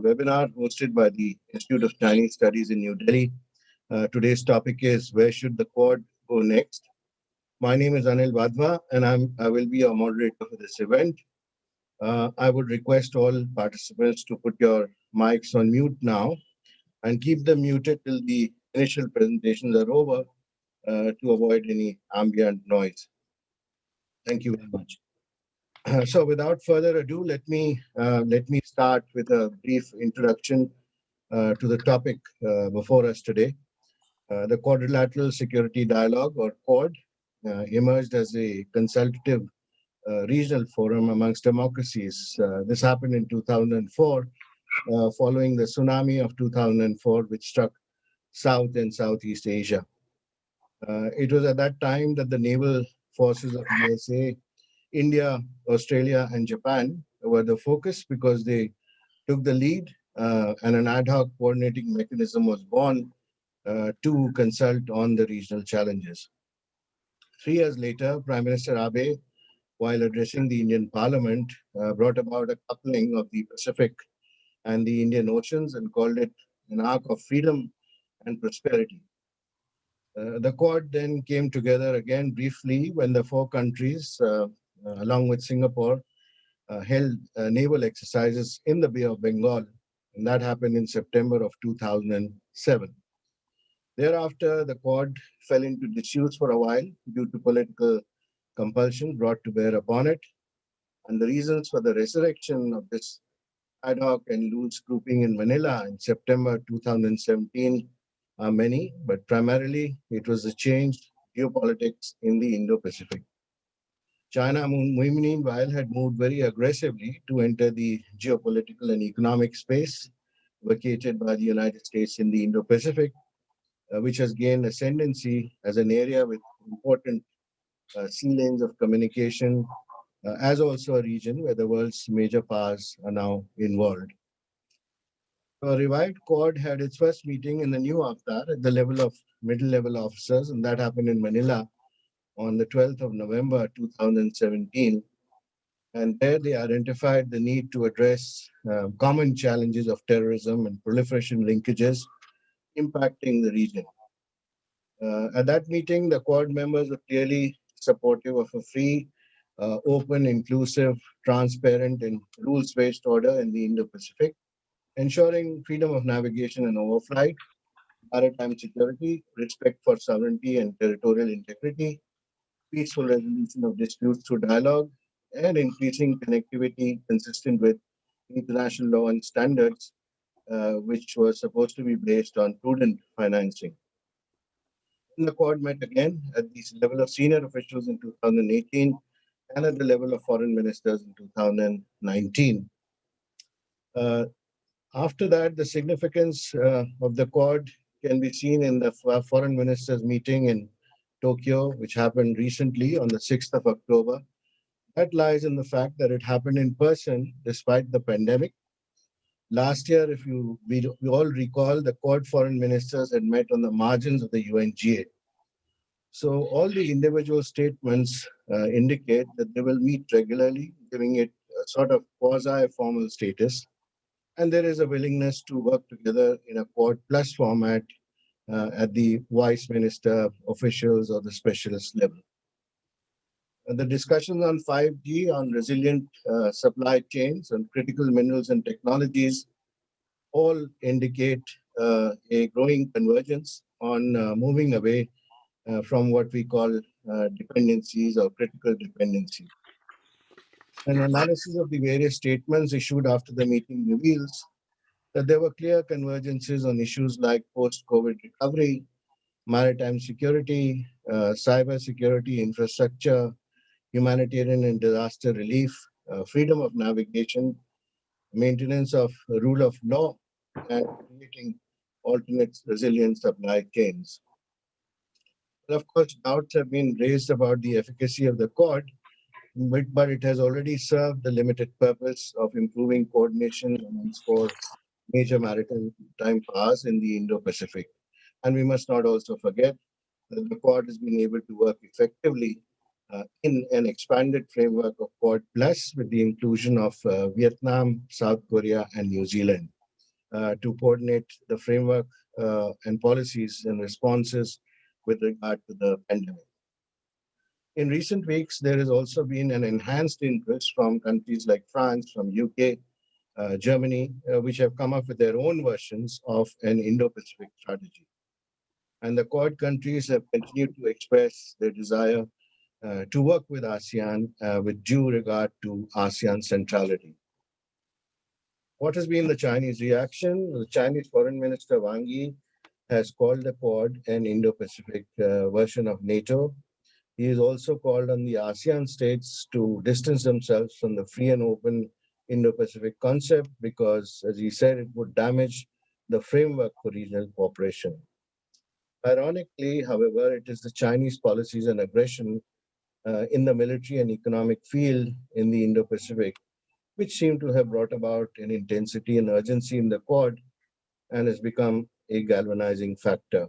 webinar hosted by the Institute of Chinese Studies in New Delhi. Today's topic is Where Should the Quad Go Next? My name is Anil Vadhva, and I will be your moderator for this event. I would request all participants to put your mics on mute now and keep them muted till the initial presentations are over to avoid any ambient noise. Thank you very much. So without further ado, let me start with a brief introduction to the topic before us today. The Quadrilateral Security Dialogue, or Quad, emerged as a consultative regional forum amongst democracies. This happened in 2004, following the tsunami of 2004, which struck South and Southeast Asia. It was at that time that the naval forces of USA, India, Australia, and Japan were the focus because they took the lead, and an ad hoc coordinating mechanism was born to consult on the regional challenges. 3 years later, Prime Minister Abe, while addressing the Indian Parliament, brought about a coupling of the Pacific and the Indian Oceans and called it an arc of freedom and prosperity. The Quad then came together again briefly when the 4 countries, along with Singapore, held naval exercises in the Bay of Bengal, and that happened in September of 2007. Thereafter, the Quad fell into disuse for a while due to political compulsion brought to bear upon it, and the reasons for the resurrection of this ad hoc and loose grouping in Manila in September 2017 are many, but primarily it was the changed geopolitics in the Indo-Pacific. China, meanwhile, had moved very aggressively to enter the geopolitical and economic space vacated by the United States in the Indo-Pacific, which has gained ascendancy as an area with important sea lanes of communication, as also a region where the world's major powers are now involved. A revived Quad had its first meeting in the new avatar at the level of middle-level officers, and that happened in Manila on the 12th of November 2017. And there they identified the need to address common challenges of terrorism and proliferation linkages impacting the region. At that meeting, the Quad members were clearly supportive of a free, open, inclusive, transparent, and rules-based order in the Indo-Pacific, ensuring freedom of navigation and overflight, maritime security, respect for sovereignty and territorial integrity, peaceful resolution of disputes through dialogue, and increasing connectivity consistent with international law and standards, which was supposed to be based on prudent financing. The Quad met again at the level of senior officials in 2018 and at the level of foreign ministers in 2019. After that, the significance of the Quad can be seen in the foreign ministers meeting in Tokyo, which happened recently on the 6th of October. That lies in the fact that it happened in person despite the pandemic. Last year, if we all recall, the Quad foreign ministers had met on the margins of the UNGA. So all the individual statements indicate that they will meet regularly, giving it a sort of quasi-formal status. And there is a willingness to work together in a Quad plus format at the vice minister, officials, or the specialist level. And the discussions on 5G, on resilient supply chains, on critical minerals and technologies all indicate a growing convergence on moving away from what we call dependencies or critical dependencies. An analysis of the various statements issued after the meeting reveals that there were clear convergences on issues like post-COVID recovery, maritime security, cyber security, infrastructure, humanitarian and disaster relief, freedom of navigation, maintenance of rule of law, and creating alternate resilient supply chains. And of course, doubts have been raised about the efficacy of the Quad, but it has already served the limited purpose of improving coordination amongst 4 major maritime powers in the Indo-Pacific. And we must not also forget that the Quad has been able to work effectively in an expanded framework of Quad Plus with the inclusion of Vietnam, South Korea, and New Zealand. to coordinate the framework and policies and responses with regard to the pandemic. In recent weeks, there has also been an enhanced interest from countries like France, from UK, Germany, which have come up with their own versions of an Indo-Pacific strategy. And the Quad countries have continued to express their desire to work with ASEAN with due regard to ASEAN centrality. What has been the Chinese reaction? The Chinese Foreign Minister Wang Yi has called the Quad an Indo-Pacific version of NATO. He has also called on the ASEAN states to distance themselves from the free and open Indo-Pacific concept because, as he said, it would damage the framework for regional cooperation. Ironically, however, it is the Chinese policies and aggression in the military and economic field in the Indo-Pacific which seem to have brought about an intensity and urgency in the Quad and has become a galvanizing factor.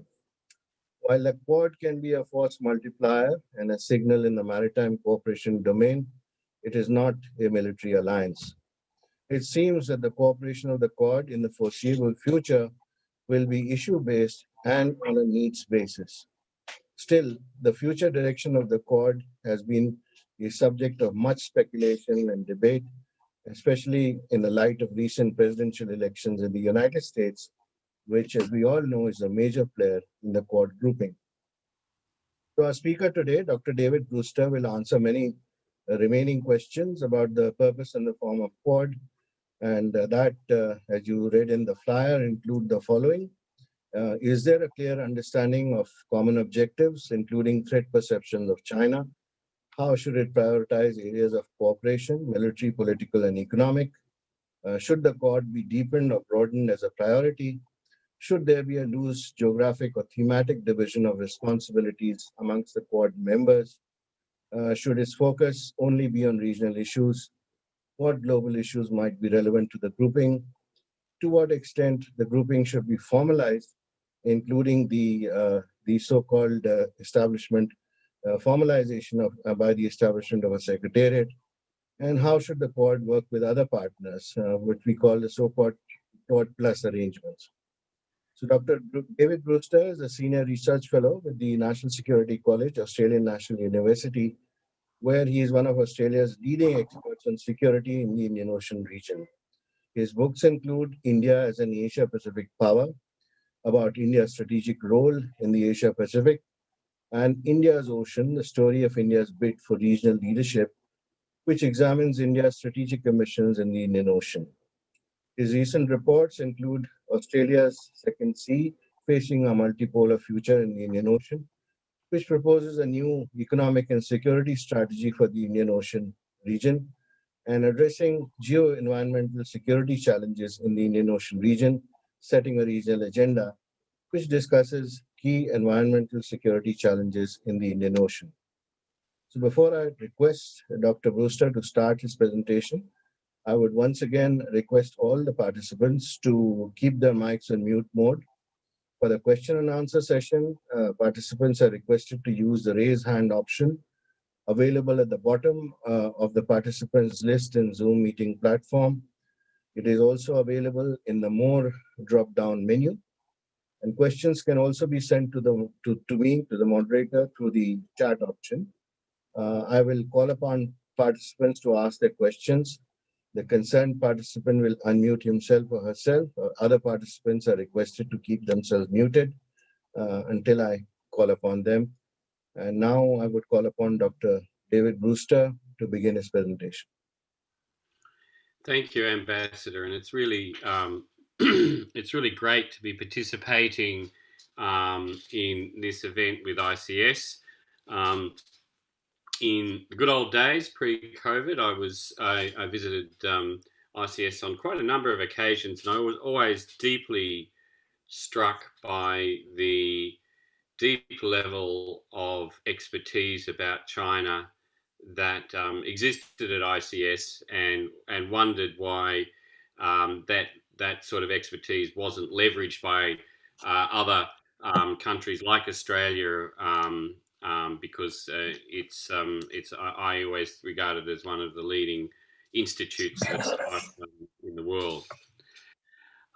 While the Quad can be a force multiplier and a signal in the maritime cooperation domain, it is not a military alliance. It seems that the cooperation of the Quad in the foreseeable future will be issue-based and on a needs basis. Still, the future direction of the Quad has been a subject of much speculation and debate, especially in the light of recent presidential elections in the United States, which, as we all know, is a major player in the Quad grouping. So, our speaker today, Dr. David Brewster, will answer many remaining questions about the purpose and the form of Quad, and as you read in the flyer, include the following. Is there a clear understanding of common objectives, including threat perceptions of China? How should it prioritize areas of cooperation, military, political, and economic? Should the Quad be deepened or broadened as a priority? Should there be a loose geographic or thematic division of responsibilities amongst the Quad members? Should its focus only be on regional issues? What global issues might be relevant to the grouping? To what extent the grouping should be formalized, including the so-called formalization by the establishment of a secretariat? And how should the Quad work with other partners, which we call the so-called Quad Plus arrangements? So Dr. David Brewster is a senior research fellow with the National Security College, Australian National University, where he is one of Australia's leading experts on security in the Indian Ocean region. His books include India as an Asia-Pacific Power, about India's strategic role in the Asia-Pacific, and India's Ocean, the story of India's bid for regional leadership, which examines India's strategic ambitions in the Indian Ocean. His recent reports include Australia's Second Sea, facing a multipolar future in the Indian Ocean, which proposes a new economic and security strategy for the Indian Ocean region, and addressing geo-environmental security challenges in the Indian Ocean region, setting a regional agenda, which discusses key environmental security challenges in the Indian Ocean. So before I request Dr. Brewster to start his presentation, I would once again request all the participants to keep their mics on mute mode. For the question and answer session, participants are requested to use the raise hand option available at the bottom of the participants list in Zoom meeting platform. It is also available in the more drop-down menu. And questions can also be sent to me, to the moderator, through the chat option. I will call upon participants to ask their questions. The concerned participant will unmute himself or herself. Other participants are requested to keep themselves muted until I call upon them. And now I would call upon Dr. David Brewster to begin his presentation. Thank you, Ambassador. And it's really it's really great to be participating in this event with ICS. In the good old days pre-COVID, I visited ICS on quite a number of occasions, and I was always deeply struck by the deep level of expertise about China that existed at ICS, and wondered why that sort of expertise wasn't leveraged by other countries like Australia, because I always regard it as one of the leading institutes of this type in the world.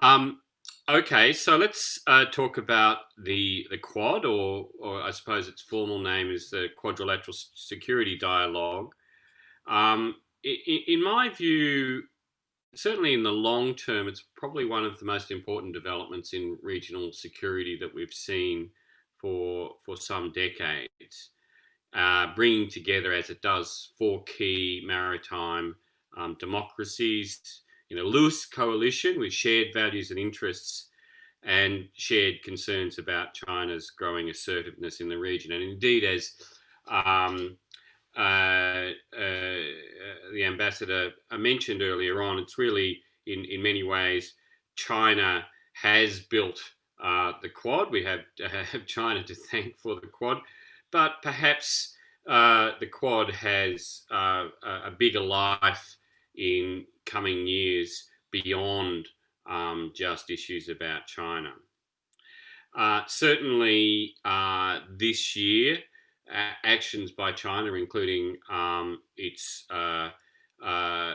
Um, okay, so let's talk about the Quad, or I suppose its formal name is the Quadrilateral Security Dialogue. In my view, certainly in the long term, it's probably one of the most important developments in regional security that we've seen for some decades, bringing together, as it does, four key maritime democracies in a loose coalition with shared values and interests and shared concerns about China's growing assertiveness in the region. And indeed, as um, the ambassador mentioned earlier on, it's really in many ways China has built the Quad. We have China to thank for the Quad, but perhaps the Quad has a bigger life in coming years beyond just issues about China. Certainly, this year, actions by China, including its uh, uh,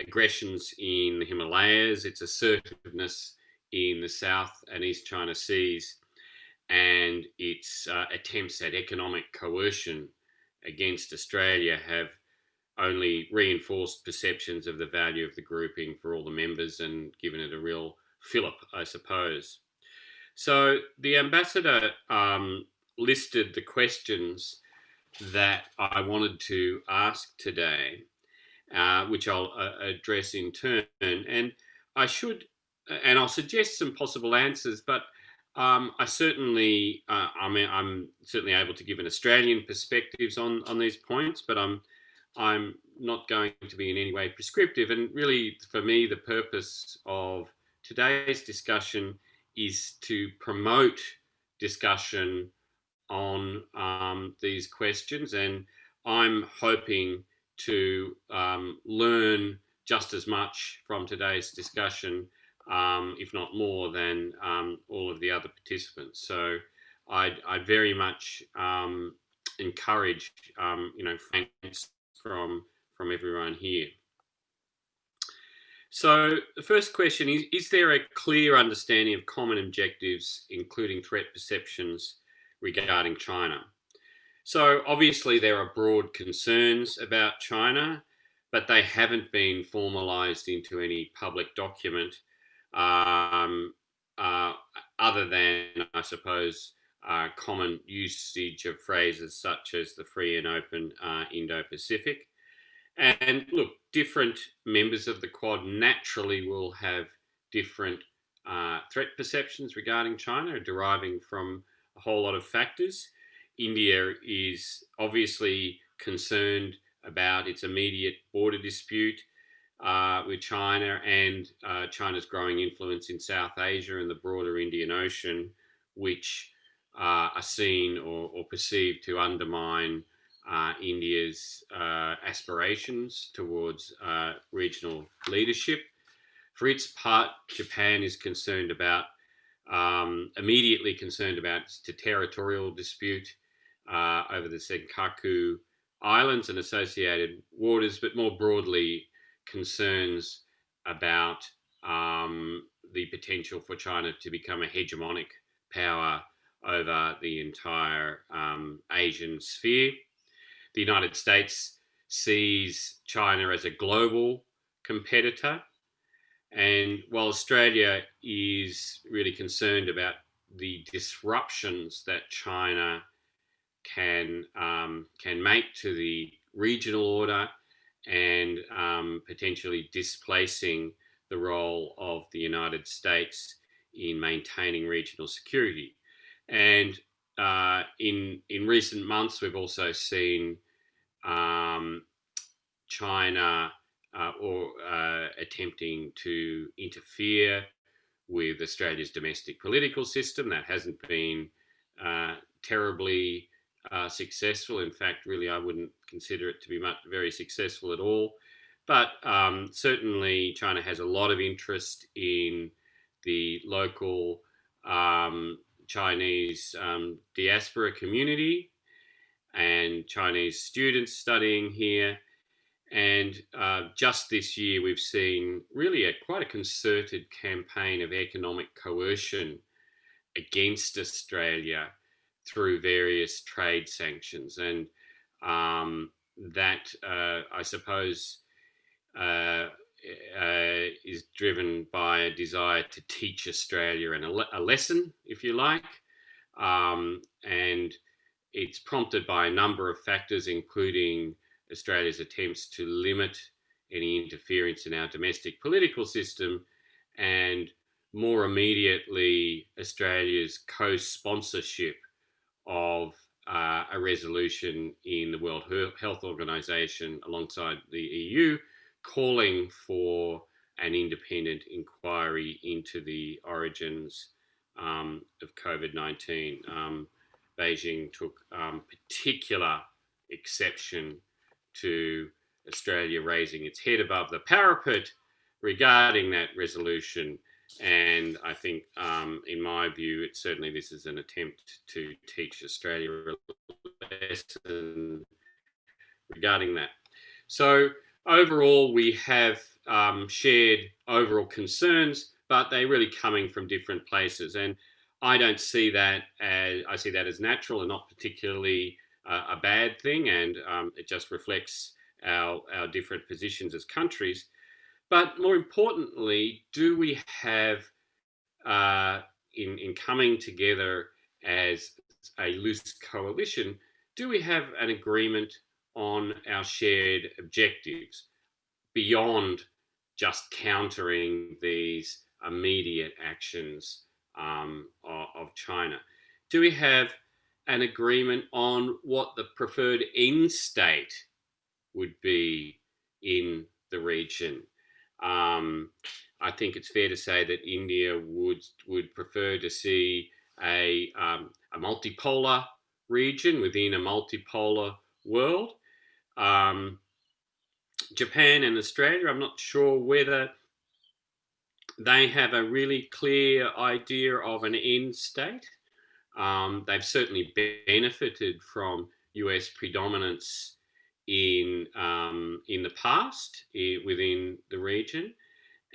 aggressions in the Himalayas, its assertiveness in the South and East China Seas, and its attempts at economic coercion against Australia have only reinforced perceptions of the value of the grouping for all the members and given it a real fillip, I suppose. So the ambassador listed the questions that I wanted to ask today, which I'll address in turn. And I should, and I'll suggest some possible answers, but I certainly, I'm certainly able to give an Australian perspectives on these points, but I'm not going to be in any way prescriptive. And really, for me, the purpose of today's discussion is to promote discussion on these questions. And I'm hoping to learn just as much from today's discussion, if not more, than all of the other participants. So I'd very much encourage, thanks from everyone here. So the first question is there a clear understanding of common objectives, including threat perceptions regarding China? So obviously there are broad concerns about China, but they haven't been formalized into any public document, um, uh, other than, I suppose, common usage of phrases such as the free and open Indo-Pacific. And look, different members of the Quad naturally will have different threat perceptions regarding China, deriving from a whole lot of factors. India is obviously concerned about its immediate border dispute with China and China's growing influence in South Asia and the broader Indian Ocean, which are seen or perceived to undermine India's aspirations towards regional leadership. For its part, Japan is immediately concerned about the territorial dispute over the Senkaku Islands and associated waters, but more broadly, concerns about the potential for China to become a hegemonic power over the entire Asian sphere. The United States sees China as a global competitor. And while Australia is really concerned about the disruptions that China can make to the regional order and potentially displacing the role of the United States in maintaining regional security. And in recent months, we've also seen China attempting to interfere with Australia's domestic political system. That hasn't been terribly successful. In fact, really, I wouldn't consider it to be very successful at all. But certainly, China has a lot of interest in the local Chinese diaspora community and Chinese students studying here. And just this year, we've seen really quite a concerted campaign of economic coercion against Australia through various trade sanctions. And that, I suppose, uh, is driven by a desire to teach Australia a lesson, if you like. And it's prompted by a number of factors, including Australia's attempts to limit any interference in our domestic political system, and more immediately, Australia's co sponsorship of a resolution in the World Health Organization alongside the EU calling for an independent inquiry into the origins of COVID 19. Beijing took particular exception to Australia raising its head above the parapet regarding that resolution. And I think, in my view, certainly this is an attempt to teach Australia a lesson regarding that. So overall, we have shared overall concerns, but they're really coming from different places. And I don't see that I see that as natural and not particularly a bad thing. And it just reflects our different positions as countries. But more importantly, do we have, in coming together as a loose coalition, do we have an agreement on our shared objectives beyond just countering these immediate actions of China? Do we have an agreement on what the preferred end state would be in the region? I think it's fair to say that India would prefer to see a multipolar region within a multipolar world. Japan and Australia, I'm not sure whether they have a really clear idea of an end state. They've certainly benefited from US predominance in the past within the region,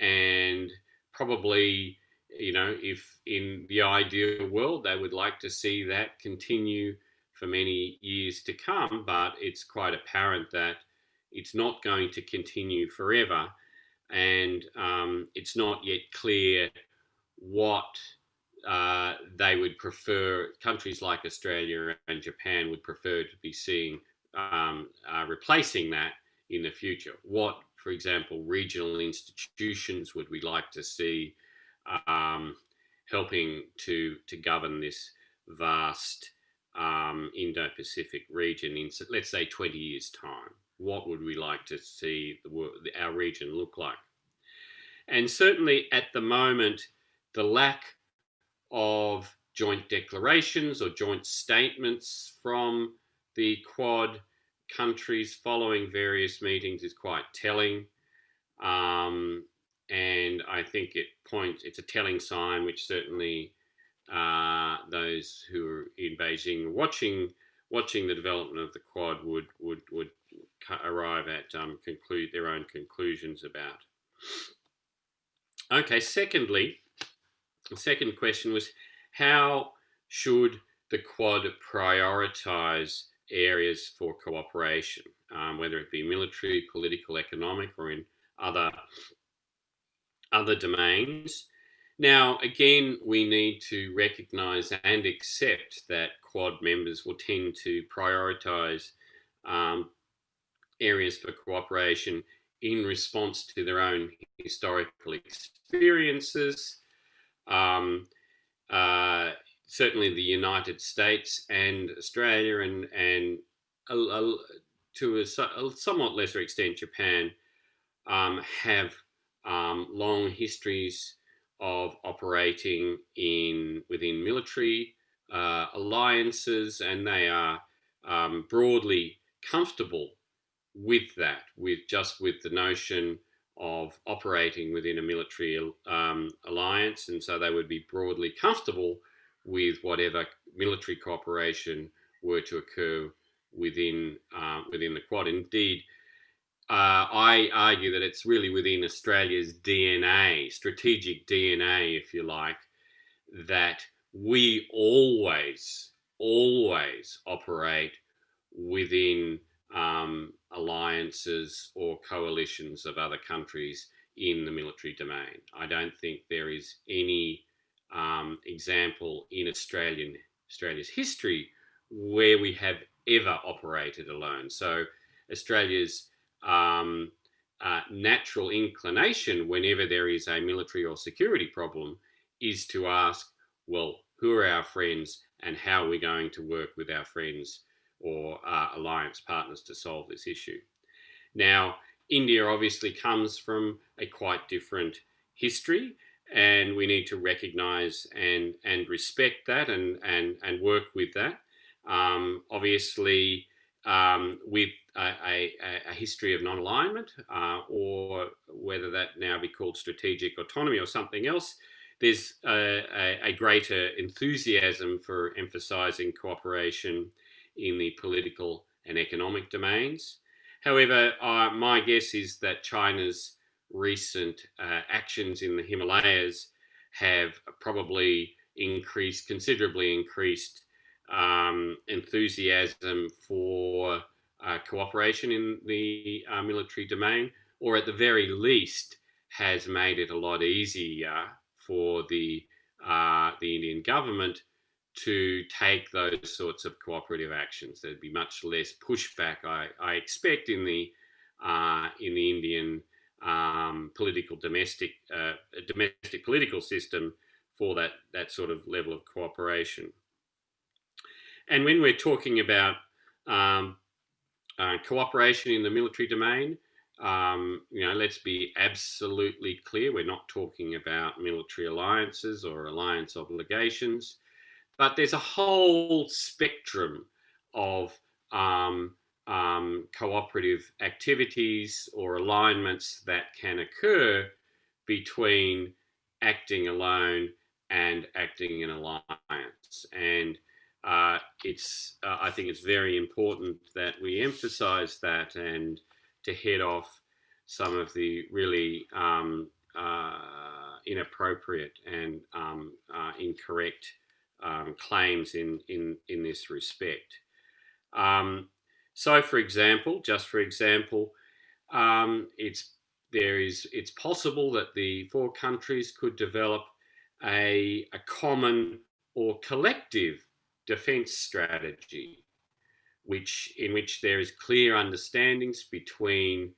and probably, if in the ideal world they would like to see that continue for many years to come, but it's quite apparent that it's not going to continue forever, and it's not yet clear what they would prefer. Countries like Australia and Japan would prefer to be seeing replacing that in the future. What, for example, regional institutions would we like to see helping to govern this vast Indo-Pacific region in, let's say, 20 years' time? What would we like to see our region look like? And certainly at the moment, the lack of joint declarations or joint statements from the Quad countries following various meetings is quite telling. And I think it's a telling sign, which certainly those who are in Beijing watching the development of the Quad would arrive at conclude their own conclusions about. Okay, secondly, the second question was, how should the Quad prioritise areas for cooperation, whether it be military, political, economic, or in other domains? Now, again, we need to recognise and accept that Quad members will tend to prioritise areas for cooperation in response to their own historical experiences. Certainly the United States and Australia and to a somewhat lesser extent Japan have long histories of operating within military alliances, and they are broadly comfortable with that, with the notion of operating within a military alliance, and so they would be broadly comfortable with whatever military cooperation were to occur within the Quad. Indeed, I argue that it's really within Australia's DNA, strategic DNA, if you like, that we always operate within alliances or coalitions of other countries in the military domain. I don't think there is any example in Australia's history where we have ever operated alone. So Australia's natural inclination whenever there is a military or security problem is to ask, well, who are our friends and how are we going to work with our friends or alliance partners to solve this issue? Now, India obviously comes from a quite different history, and we need to recognize and respect that and work with that. Obviously, with a history of non-alignment, or whether that now be called strategic autonomy or something else, there's a greater enthusiasm for emphasizing cooperation in the political and economic domains. However, my guess is that China's recent actions in the Himalayas have probably considerably increased enthusiasm for cooperation in the military domain, or at the very least has made it a lot easier for the Indian government to take those sorts of cooperative actions. There'd be much less pushback, I expect, in the Indian domestic political system for that sort of level of cooperation. And when we're talking about cooperation in the military domain, let's be absolutely clear. We're not talking about military alliances or alliance obligations, but there's a whole spectrum of cooperative activities or alignments that can occur between acting alone and acting in alliance. And I think it's very important that we emphasize that and to head off some of the really inappropriate and incorrect claims in this respect. So, for example, it's possible that the four countries could develop a common or collective defence strategy, in which there is clear understandings between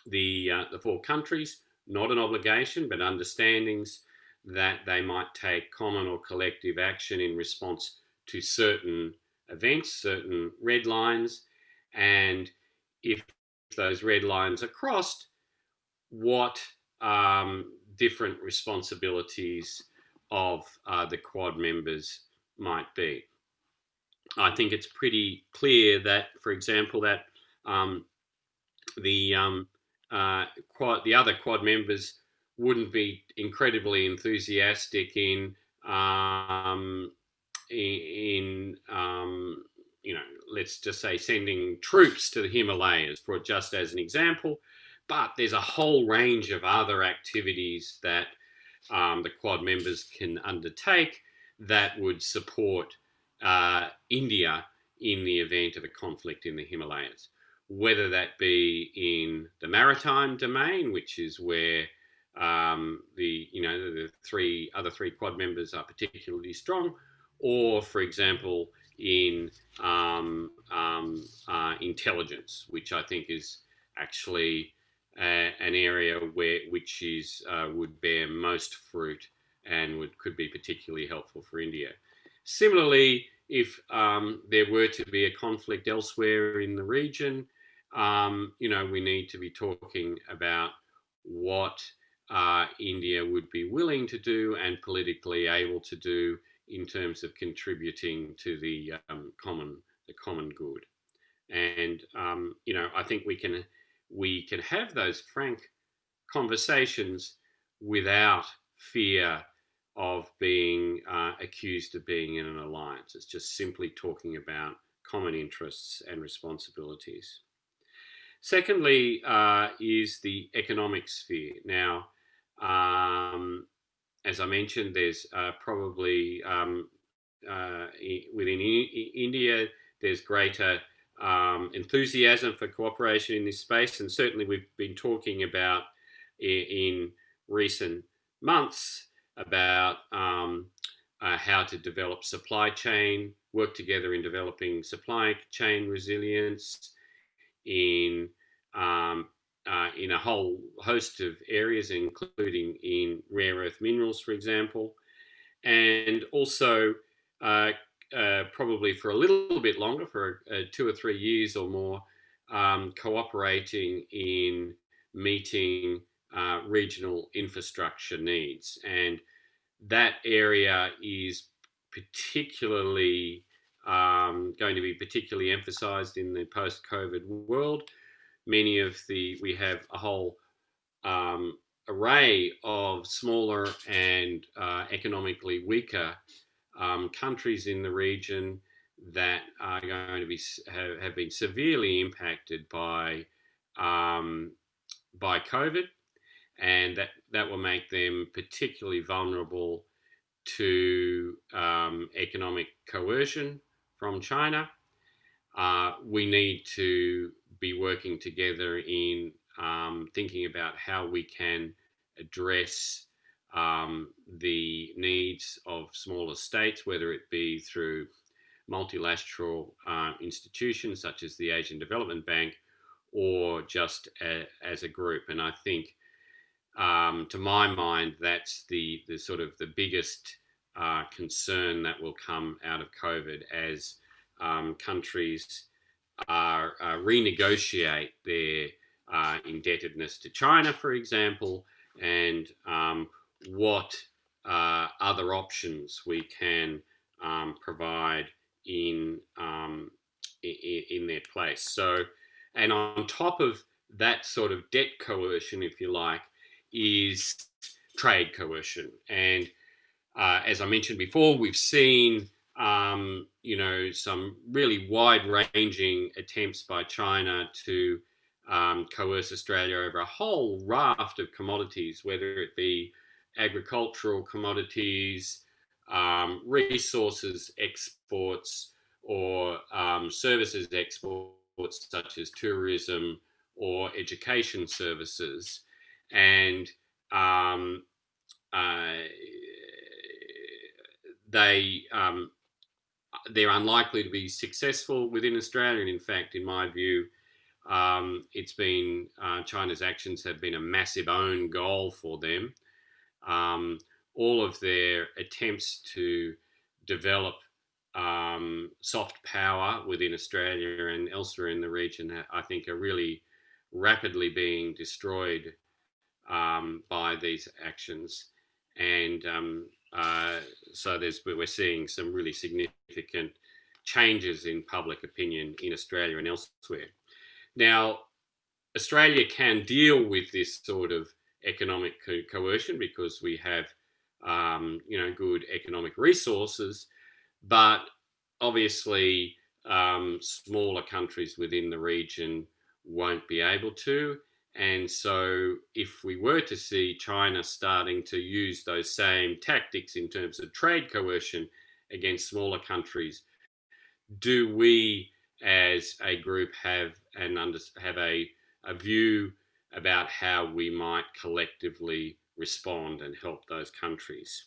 the four countries, not an obligation, but understandings that they might take common or collective action in response to certain events, certain red lines, and if those red lines are crossed, what different responsibilities of the Quad members might be. I think it's pretty clear that, for example, that the other Quad members wouldn't be incredibly enthusiastic in let's just say sending troops to the Himalayas, for just as an example. But there's a whole range of other activities that the Quad members can undertake that would support India in the event of a conflict in the Himalayas, whether that be in the maritime domain, which is where the other three Quad members are particularly strong, or, for example, in intelligence, which I think is actually an area which would bear most fruit and could be particularly helpful for India. Similarly, if there were to be a conflict elsewhere in the region, we need to be talking about what India would be willing to do and politically able to do in terms of contributing to the common good. And I think we can have those frank conversations without fear of being accused of being in an alliance. It's just simply talking about common interests and responsibilities. Secondly, is the economic sphere. Now, as I mentioned, there's probably within India, there's greater enthusiasm for cooperation in this space, and certainly we've been talking about in recent months about how to develop supply chain, work together in developing supply chain resilience um, in a whole host of areas, including in rare earth minerals, for example, and also probably for a little bit longer, for 2 or 3 years or more, cooperating in meeting regional infrastructure needs. And that area is particularly going to be particularly emphasized in the post-COVID world. We have a whole array of smaller and economically weaker countries in the region that are going to be have been severely impacted by COVID, and that will make them particularly vulnerable to economic coercion from China. We need to be working together in thinking about how we can address the needs of smaller states, whether it be through multilateral institutions such as the Asian Development Bank or just as a group. And I think, to my mind, that's the sort of the biggest concern that will come out of COVID as countries renegotiate their indebtedness to China, for example, and what other options we can provide in their place. So, and on top of that sort of debt coercion, if you like, is trade coercion. And as I mentioned before, we've seen some really wide-ranging attempts by China to coerce Australia over a whole raft of commodities, whether it be agricultural commodities, resources exports, or services exports such as tourism or education services. And they're unlikely to be successful within Australia. And in fact, in my view, it's been China's actions have been a massive own goal for them. All of their attempts to develop soft power within Australia and elsewhere in the region, I think, are really rapidly being destroyed by these actions. And so we're seeing some really significant changes in public opinion in Australia and elsewhere. Now, Australia can deal with this sort of economic coercion because we have, good economic resources, but obviously smaller countries within the region won't be able to. And so if we were to see China starting to use those same tactics in terms of trade coercion against smaller countries, do we as a group have a view about how we might collectively respond and help those countries?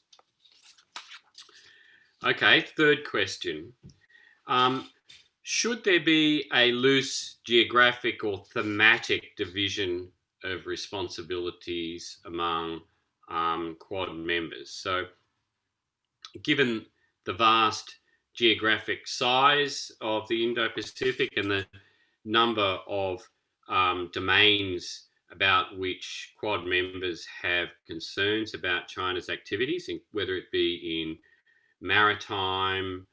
Okay, third question. Should there be a loose geographic or thematic division of responsibilities among Quad members? So, given the vast geographic size of the Indo-Pacific and the number of domains about which Quad members have concerns about China's activities, whether it be in maritime,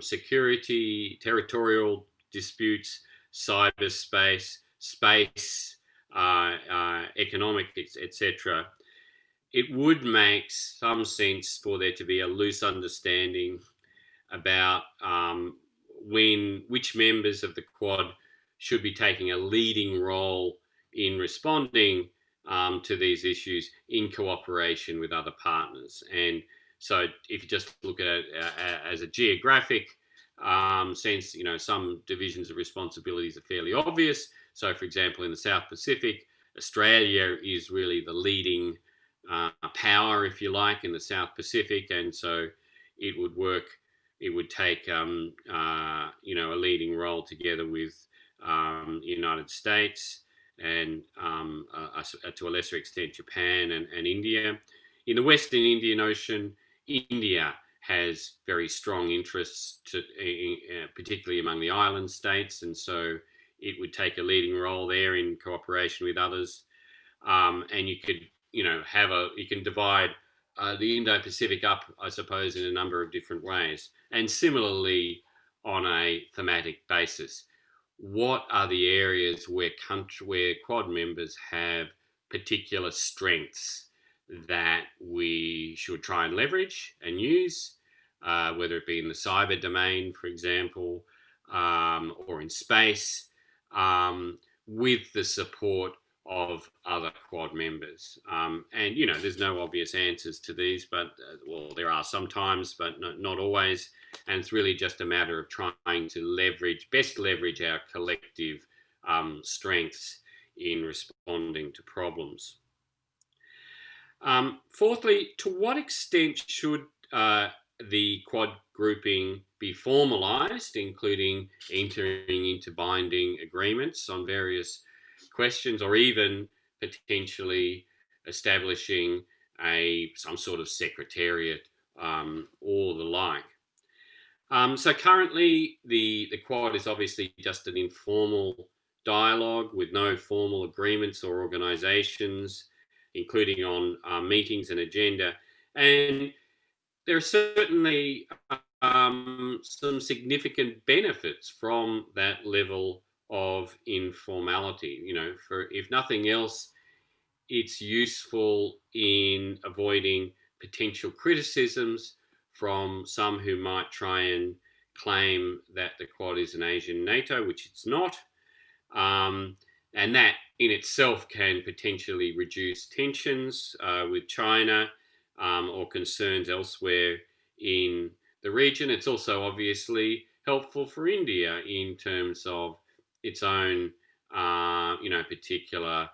security, territorial disputes, cyberspace, space, economic, etc., it would make some sense for there to be a loose understanding about which members of the Quad should be taking a leading role in responding to these issues in cooperation with other partners. And so if you just look at it as a geographic sense, some divisions of responsibilities are fairly obvious. So, for example, in the South Pacific, Australia is really the leading power, if you like, in the South Pacific, and so it would work. It would take a leading role together with the United States and to a lesser extent Japan and India. In the Western Indian Ocean, India has very strong interests, particularly among the island states, and so it would take a leading role there in cooperation with others. And you could, you can divide the Indo-Pacific up, I suppose, in a number of different ways. And similarly, on a thematic basis, what are the areas where Quad members have particular strengths that we should try and leverage and use, whether it be in the cyber domain, for example, or in space, with the support of other Quad members. And, there's no obvious answers to these, but, there are sometimes, but not always. And it's really just a matter of trying to best leverage our collective strengths in responding to problems. Fourthly, to what extent should the Quad grouping be formalised, including entering into binding agreements on various questions, or even potentially establishing some sort of secretariat or the like? So currently, the Quad is obviously just an informal dialogue with no formal agreements or organisations, including on meetings and agenda. And there are certainly some significant benefits from that level of informality. For if nothing else, it's useful in avoiding potential criticisms from some who might try and claim that the Quad is an Asian NATO, which it's not. And that in itself can potentially reduce tensions with China or concerns elsewhere in the region. It's also obviously helpful for India in terms of its own, particular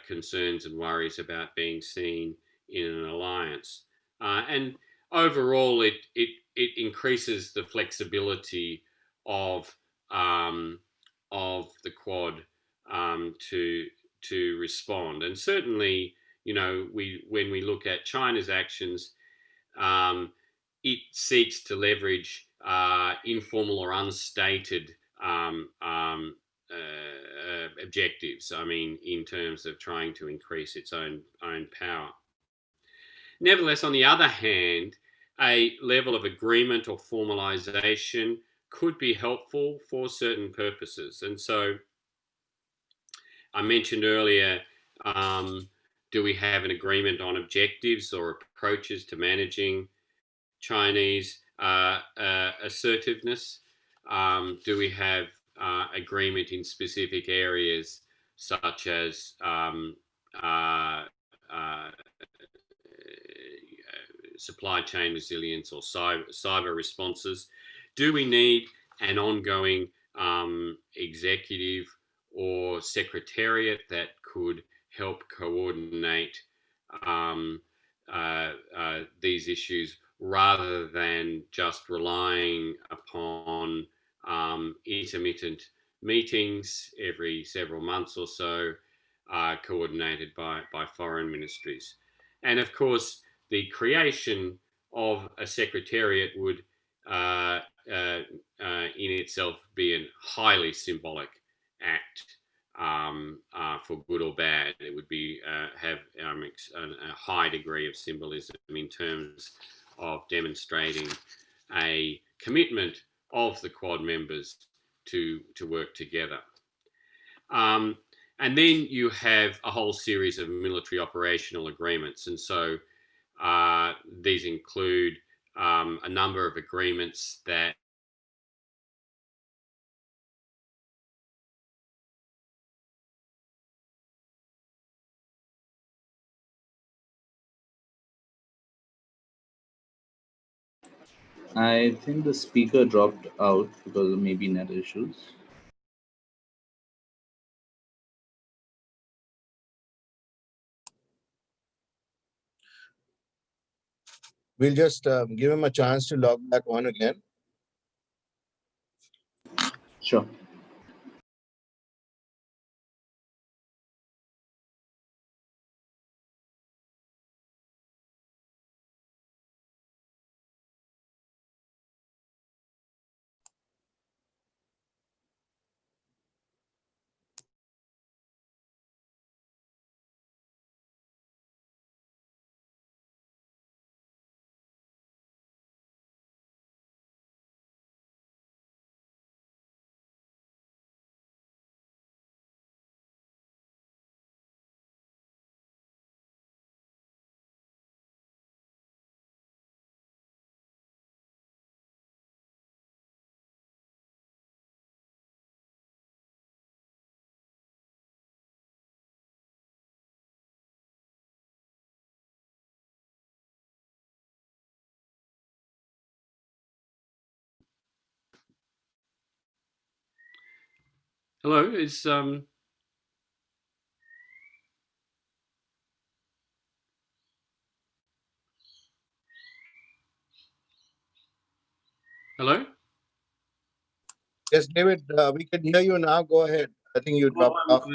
concerns and worries about being seen in an alliance. And overall, it increases the flexibility of the Quad to respond. And certainly, when we look at China's actions, it seeks to leverage informal or unstated objectives. I mean, in terms of trying to increase its own power. Nevertheless, on the other hand, a level of agreement or formalization could be helpful for certain purposes. And so I mentioned earlier, do we have an agreement on objectives or approaches to managing Chinese assertiveness? Do we have agreement in specific areas such as supply chain resilience or cyber responses? Do we need an ongoing executive or secretariat that could help coordinate these issues rather than just relying upon intermittent meetings every several months or so, coordinated by foreign ministries? And of course, the creation of a secretariat would in itself be a highly symbolic act, for good or bad. It would be have a high degree of symbolism in terms of demonstrating a commitment of the Quad members to work together. And then you have a whole series of military operational agreements. And so these include a number of agreements that I think the speaker dropped out because of maybe net issues. We'll just give him a chance to log back on again. Sure. Hello, hello? Yes, David, we can hear you now. Go ahead. I think you Oh, dropped off.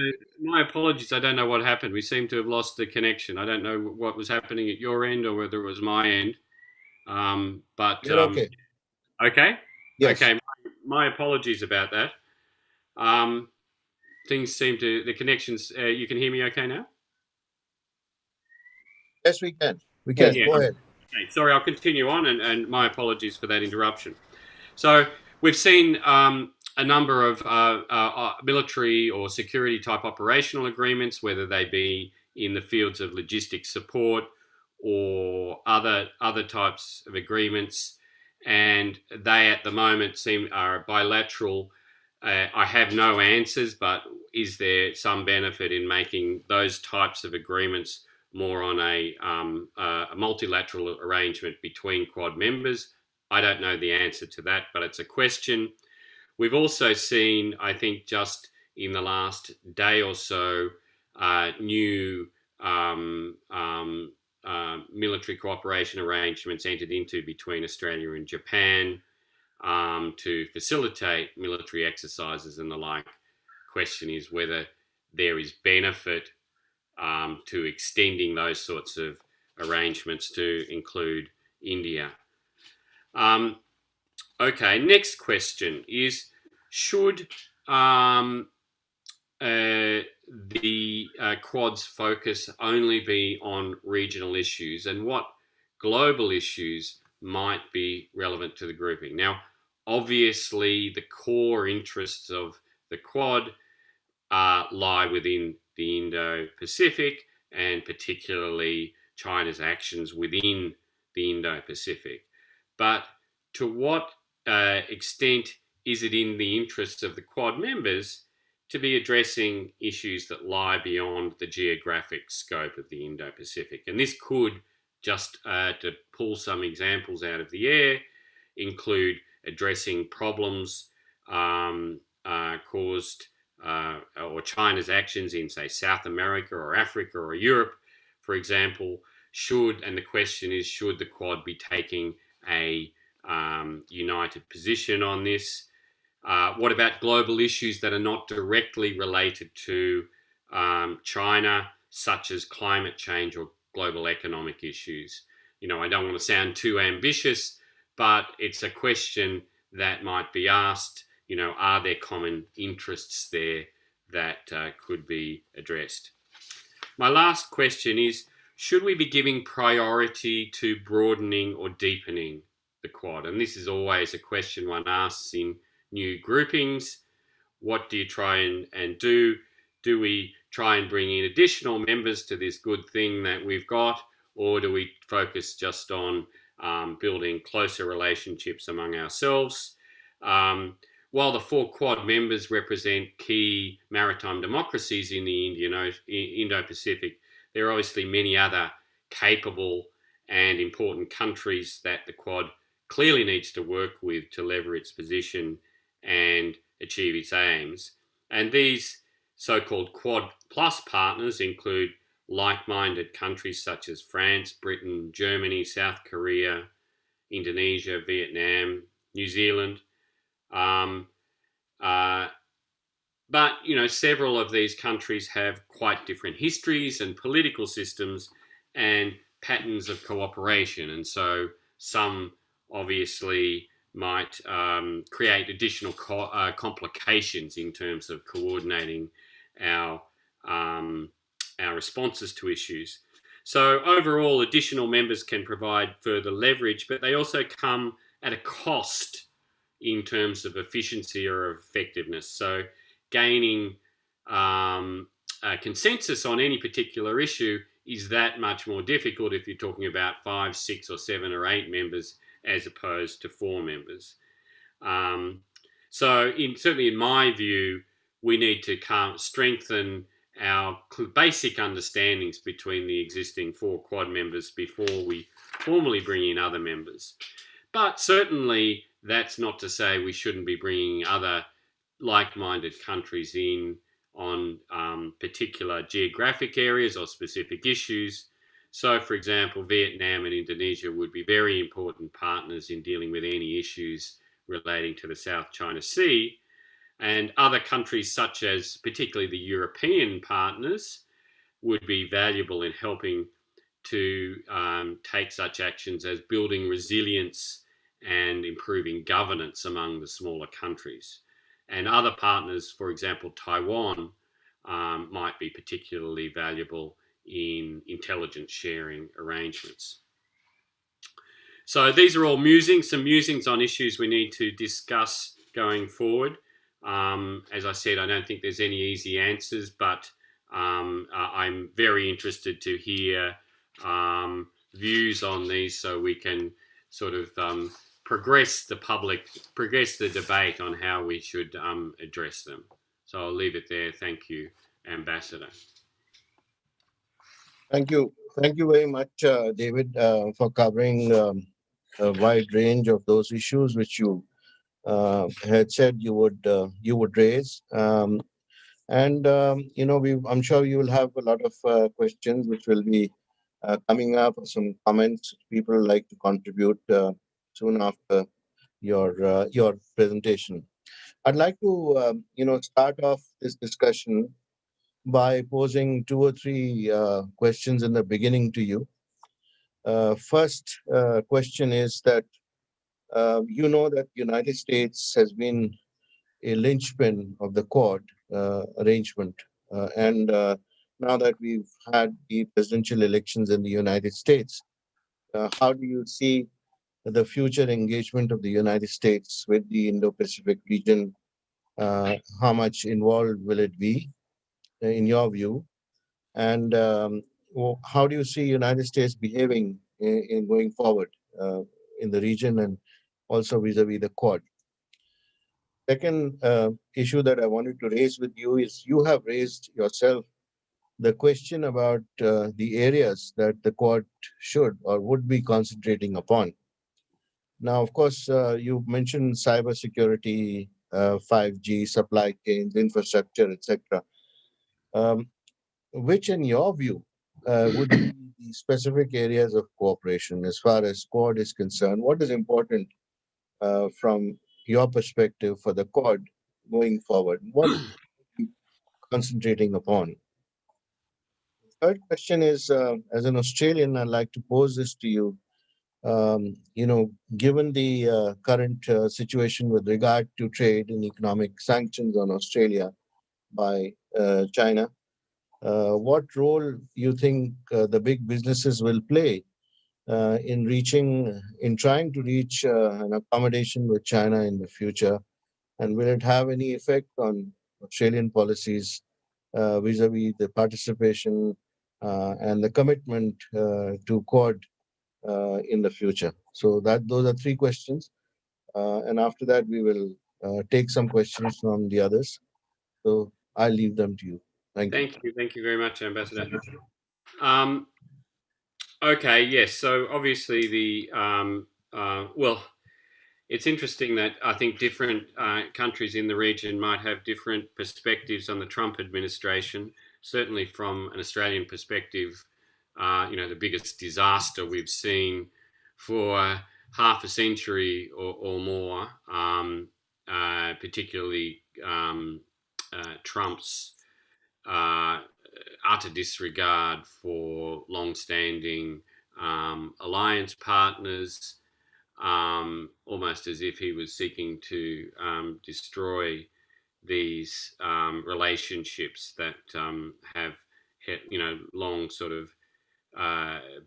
my apologies. I don't know what happened. We seem to have lost the connection. I don't know what was happening at your end or whether it was my end. But You're okay. okay, Yes. okay. My apologies about that. Things seem to the connections. You can hear me okay now? Yes, we can. We Yes. can. Yeah. Go ahead. Okay, sorry, I'll continue on, and my apologies for that interruption. So we've seen a number of military or security type operational agreements, whether they be in the fields of logistics support or other types of agreements, and they at the moment are bilateral. I have no answers, but is there some benefit in making those types of agreements more on a multilateral arrangement between Quad members? I don't know the answer to that, but it's a question. We've also seen, I think, just in the last day or so, new military cooperation arrangements entered into between Australia and Japan to facilitate military exercises and the like. Question is whether there is benefit to extending those sorts of arrangements to include India. Okay, next question is, should the Quad's focus only be on regional issues, and what global issues might be relevant to the grouping? Now, obviously, the core interests of the Quad lie within the Indo-Pacific, and particularly China's actions within the Indo-Pacific. But to what extent is it in the interests of the Quad members to be addressing issues that lie beyond the geographic scope of the Indo-Pacific? And this could, just to pull some examples out of the air, include addressing problems caused or China's actions in, say, South America or Africa or Europe, for example. And the question is, should the Quad be taking a united position on this? What about global issues that are not directly related to China, such as climate change or global economic issues? I don't want to sound too ambitious, but it's a question that might be asked. Are there common interests there that could be addressed? My last question is, should we be giving priority to broadening or deepening the Quad? And this is always a question one asks in new groupings. What do you try and do? Do we try and bring in additional members to this good thing that we've got, or do we focus just on building closer relationships among ourselves? While the 4 Quad members represent key maritime democracies in the Indo-Pacific, there are obviously many other capable and important countries that the Quad clearly needs to work with to lever its position and achieve its aims. And these so-called Quad Plus partners include like-minded countries such as France, Britain, Germany, South Korea, Indonesia, Vietnam, New Zealand. But, several of these countries have quite different histories and political systems and patterns of cooperation. And so some obviously might create additional complications in terms of coordinating our responses to issues. So overall, additional members can provide further leverage, but they also come at a cost in terms of efficiency or effectiveness. So gaining a consensus on any particular issue is that much more difficult if you're talking about 5, 6, or 7 or 8 members as opposed to 4 members. So certainly in my view, we need to strengthen our basic understandings between the existing 4 Quad members before we formally bring in other members. But certainly that's not to say we shouldn't be bringing other like-minded countries in on particular geographic areas or specific issues. So, for example, Vietnam and Indonesia would be very important partners in dealing with any issues relating to the South China Sea. And other countries, such as particularly the European partners, would be valuable in helping to take such actions as building resilience and improving governance among the smaller countries. And other partners, for example, Taiwan, might be particularly valuable in intelligence sharing arrangements. So these are all some musings on issues we need to discuss going forward. As I said, I don't think there's any easy answers, but I'm very interested to hear views on these so we can sort of progress the debate on how we should address them. So I'll leave it there. Thank you, Ambassador. Thank you. Thank you very much, David, for covering a wide range of those issues which you had said you would raise. I'm sure you will have a lot of questions which will be coming up, some comments people like to contribute soon after your presentation. I'd like to start off this discussion by posing 2 or 3 questions in the beginning to you. First question is that that United States has been a linchpin of the Quad arrangement. And now that we've had the presidential elections in the United States, how do you see the future engagement of the United States with the Indo-Pacific region? How much involved will it be, in your view? And how do you see United States behaving in going forward in the region and also vis-a-vis the Quad? Second issue that I wanted to raise with you is you have raised yourself the question about the areas that the Quad should or would be concentrating upon. Now, of course, you mentioned cybersecurity, 5G, supply chains, infrastructure, etc. Which, in your view, would be the specific areas of cooperation as far as Quad is concerned? What is important from your perspective for the Quad going forward? What are you concentrating upon? The third question is, as an Australian, I'd like to pose this to you. Given the current situation with regard to trade and economic sanctions on Australia by China, what role you think the big businesses will play in trying to reach an accommodation with China in the future? And will it have any effect on Australian policies vis-a-vis the participation and the commitment to Quad in the future? So those are 3 questions. And after that, we will take some questions from the others. So I'll leave them to you. Thank you. Thank you very much, Ambassador. Okay, yes. So obviously it's interesting that I think different countries in the region might have different perspectives on the Trump administration. Certainly, from an Australian perspective, the biggest disaster we've seen for half a century or more, particularly Trump's utter disregard for long-standing alliance partners, almost as if he was seeking to destroy these relationships that have, long sort of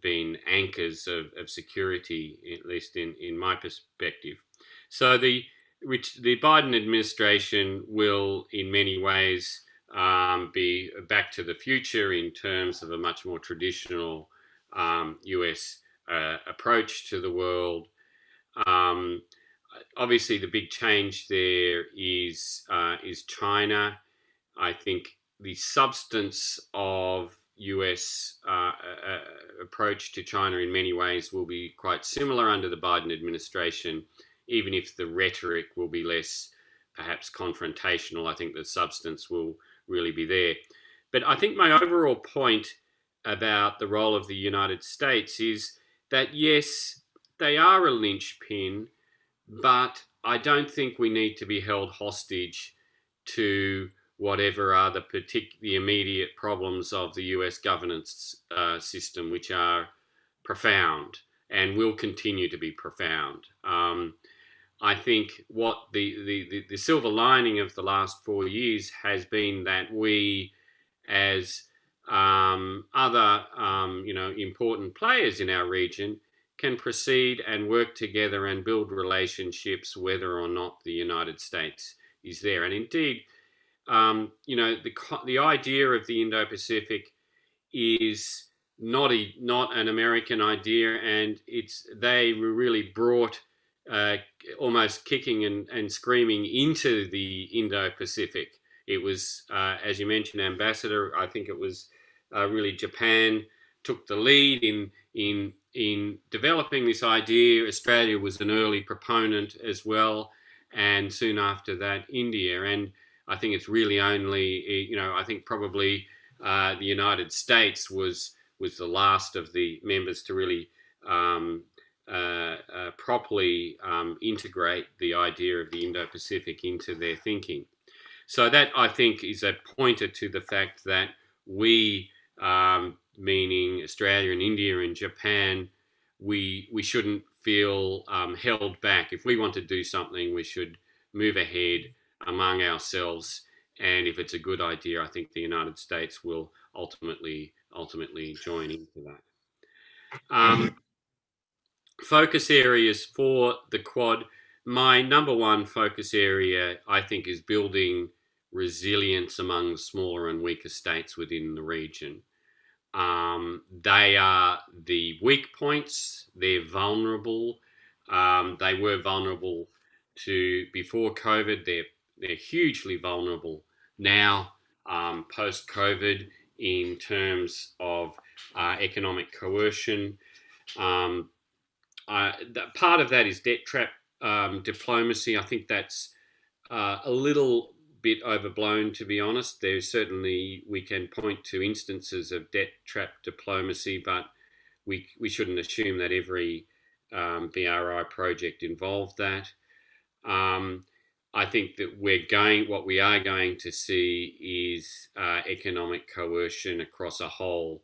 been anchors of security, at least in my perspective. So the Biden administration will, in many ways, be back to the future in terms of a much more traditional US approach to the world. Obviously, the big change there is China. I think the substance of US approach to China in many ways will be quite similar under the Biden administration, even if the rhetoric will be less perhaps confrontational. I think the substance will really be there. But I think my overall point about the role of the United States is that, yes, they are a linchpin, but I don't think we need to be held hostage to whatever are the immediate problems of the US governance system, which are profound and will continue to be profound. I think what the silver lining of the last 4 years has been that we, as other important players in our region, can proceed and work together and build relationships whether or not the United States is there. And indeed, the idea of the Indo-Pacific is not an American idea, and they were really brought almost kicking and screaming into the Indo-Pacific. It was, as you mentioned, Ambassador, I think it was really Japan took the lead in developing this idea. Australia was an early proponent as well, and soon after that, India. And I think it's really only, I think probably the United States was the last of the members to really properly integrate the idea of the Indo-Pacific into their thinking. So that, I think, is a pointer to the fact that we, meaning Australia and India and Japan, we shouldn't feel held back. If we want to do something, we should move ahead among ourselves. And if it's a good idea, I think the United States will ultimately join into that. Focus areas for the Quad. My number one focus area, I think, is building resilience among smaller and weaker states within the region. They are the weak points. They're vulnerable. They were vulnerable to before COVID. They're hugely vulnerable now, post-COVID, in terms of economic coercion. Part of that is debt trap diplomacy. I think that's a little bit overblown, to be honest. There's certainly, we can point to instances of debt trap diplomacy, but we shouldn't assume that every BRI project involved that. I think that what we are going to see is economic coercion across a whole,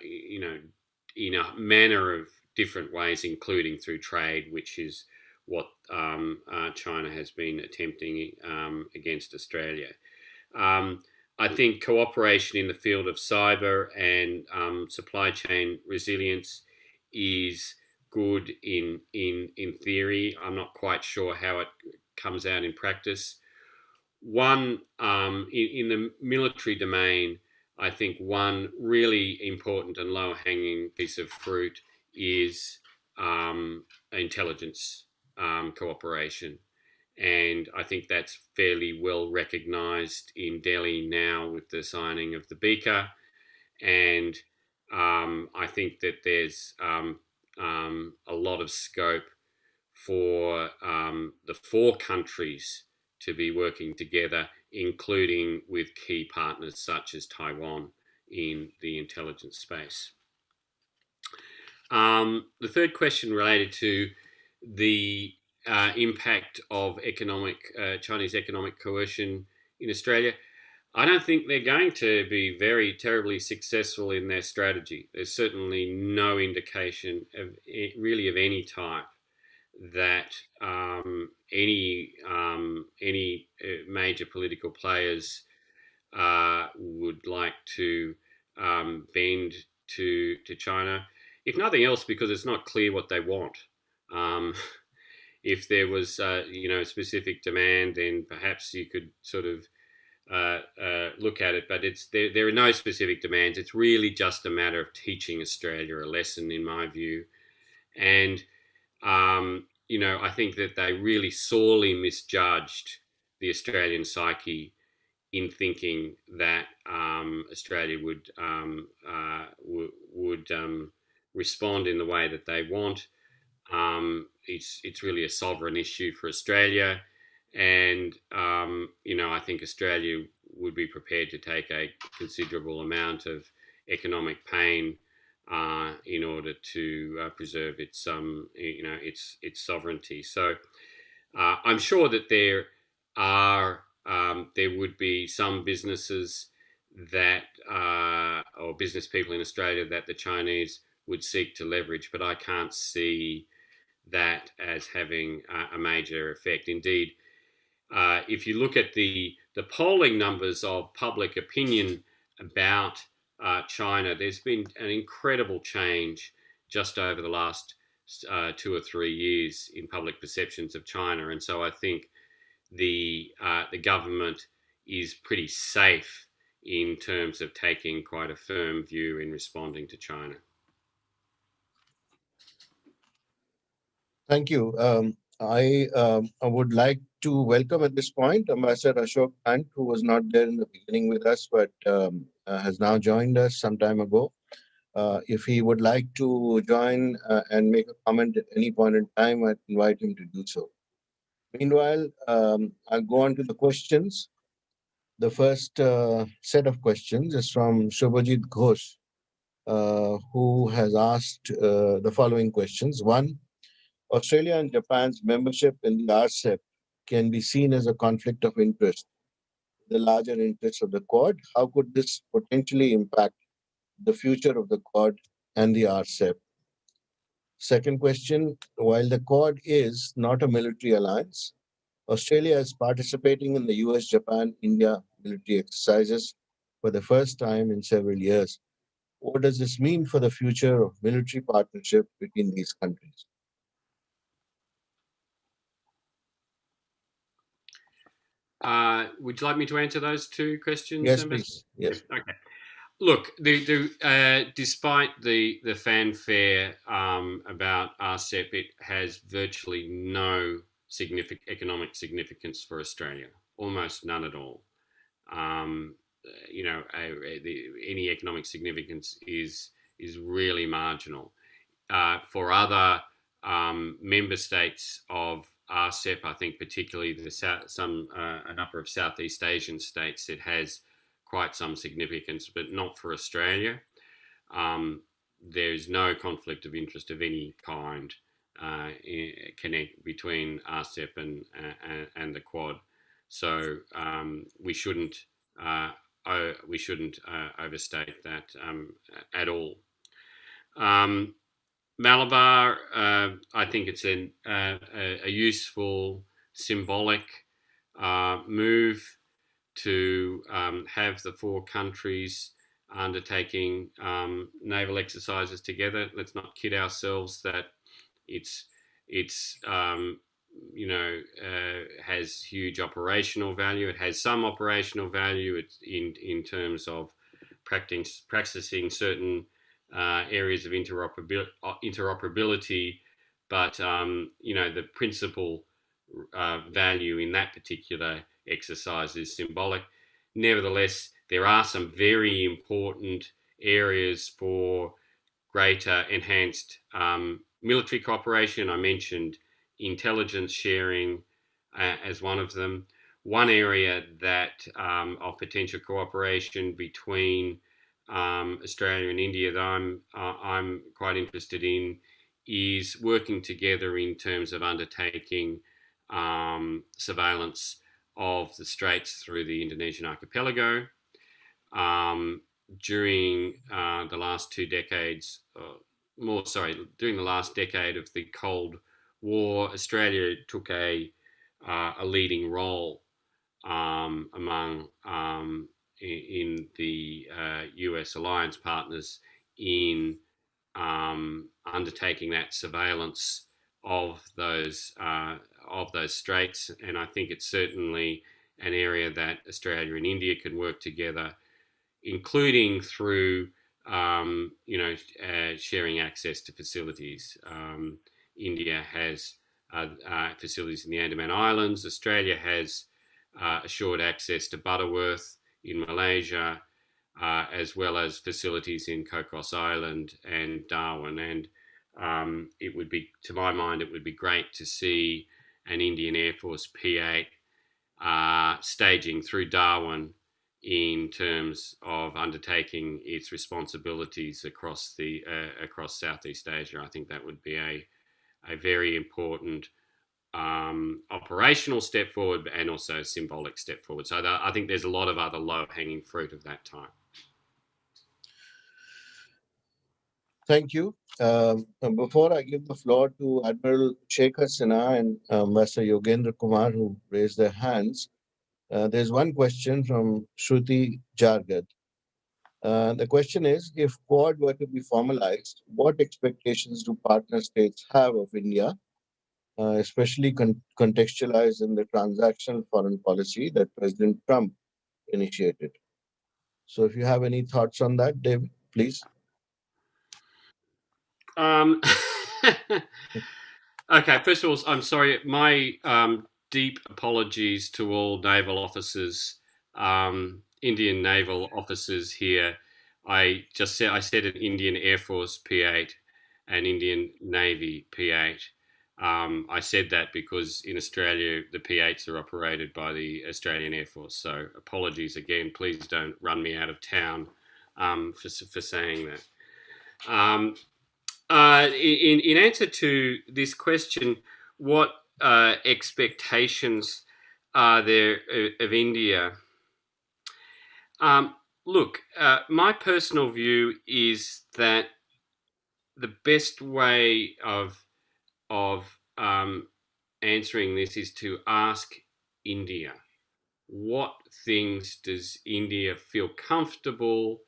in a manner of different ways, including through trade, which is what China has been attempting against Australia. I think cooperation in the field of cyber and supply chain resilience is good in theory. I'm not quite sure how it comes out in practice. One, in the military domain, I think one really important and low-hanging piece of fruit is intelligence cooperation. And I think that's fairly well recognised in Delhi now with the signing of the Beaker. And I think that there's a lot of scope for the four countries to be working together, including with key partners such as Taiwan in the intelligence space. The third question related to the impact of Chinese economic coercion in Australia. I don't think they're going to be very terribly successful in their strategy. There's certainly no indication of really of any type that any major political players would like to bend to China, if nothing else, because it's not clear what they want. If there was, specific demand, then perhaps you could sort of look at it. But there are no specific demands. It's really just a matter of teaching Australia a lesson, in my view. And I think that they really sorely misjudged the Australian psyche in thinking that Australia would respond in the way that they want. It's really a sovereign issue for Australia, and I think Australia would be prepared to take a considerable amount of economic pain in order to preserve its sovereignty. So I'm sure that there would be some businesses that or business people in Australia that the Chinese would seek to leverage, but I can't see that as having a major effect. Indeed, if you look at the polling numbers of public opinion about China, there's been an incredible change just over the last 2 or 3 years in public perceptions of China, and so I think the government is pretty safe in terms of taking quite a firm view in responding to China. Thank you. I would like to welcome at this point Ambassador Ashok, who was not there in the beginning with us, but has now joined us some time ago. If he would like to join and make a comment at any point in time, I'd invite him to do so. Meanwhile, I'll go on to the questions. The first set of questions is from Shubhajit Ghosh, who has asked the following questions. One, Australia and Japan's membership in the RCEP can be seen as a conflict of interest. The larger interests of the Quad, how could this potentially impact the future of the Quad and the RCEP? Second question, while the Quad is not a military alliance, Australia is participating in the US, Japan, India military exercises for the first time in several years. What does this mean for the future of military partnership between these countries? Would you like me to answer those two questions? Yes, please. Yes. Okay. Look, despite the fanfare about RCEP, it has virtually no economic significance for Australia. Almost none at all. Any economic significance is really marginal. For other member states of RCEP, I think particularly a number of Southeast Asian states, it has quite some significance, but not for Australia. There's no conflict of interest of any kind between RCEP and the Quad, so we shouldn't overstate that at all. Malabar, I think it's a useful symbolic move to have the four countries undertaking naval exercises together. Let's not kid ourselves that it's has huge operational value. It has some operational value in terms of practicing certain areas of interoperability, but the principal value in that particular exercise is symbolic. Nevertheless, there are some very important areas for greater enhanced military cooperation. I mentioned intelligence sharing as one of them. One area that of potential cooperation between Australia and India that I'm quite interested in is working together in terms of undertaking surveillance of the straits through the Indonesian archipelago. During the last 2 decades, during the last decade of the Cold War, Australia took a leading role among in the US alliance partners in undertaking that surveillance of those straits, and I think it's certainly an area that Australia and India can work together, including through sharing access to facilities. India has facilities in the Andaman Islands. Australia has assured access to Butterworth in Malaysia, as well as facilities in Cocos Island and Darwin. And it would be, to my mind, it would be great to see an Indian Air Force P-8 staging through Darwin in terms of undertaking its responsibilities across Southeast Asia. I think that would be a very important operational step forward and also a symbolic step forward. So I think there's a lot of other low-hanging fruit of that type. Thank you. Before I give the floor to Admiral Shekhar Sinha and Master Yogendra Kumar, who raised their hands, there's one question from Shruti Jargad. The question is, if Quad were to be formalized, what expectations do partner states have of India, especially contextualized in the transactional foreign policy that President Trump initiated? So if you have any thoughts on that, David, please. Okay, first of all, I'm sorry. My deep apologies to all naval officers, Indian naval officers here. I said an Indian Air Force P-8 and Indian Navy P-8. I said that because in Australia the P-8s are operated by the Australian Air Force. So apologies again. Please don't run me out of town for saying that. In answer to this question, what expectations are there of India? Look, my personal view is that the best way of answering this is to ask India, what things does India feel comfortable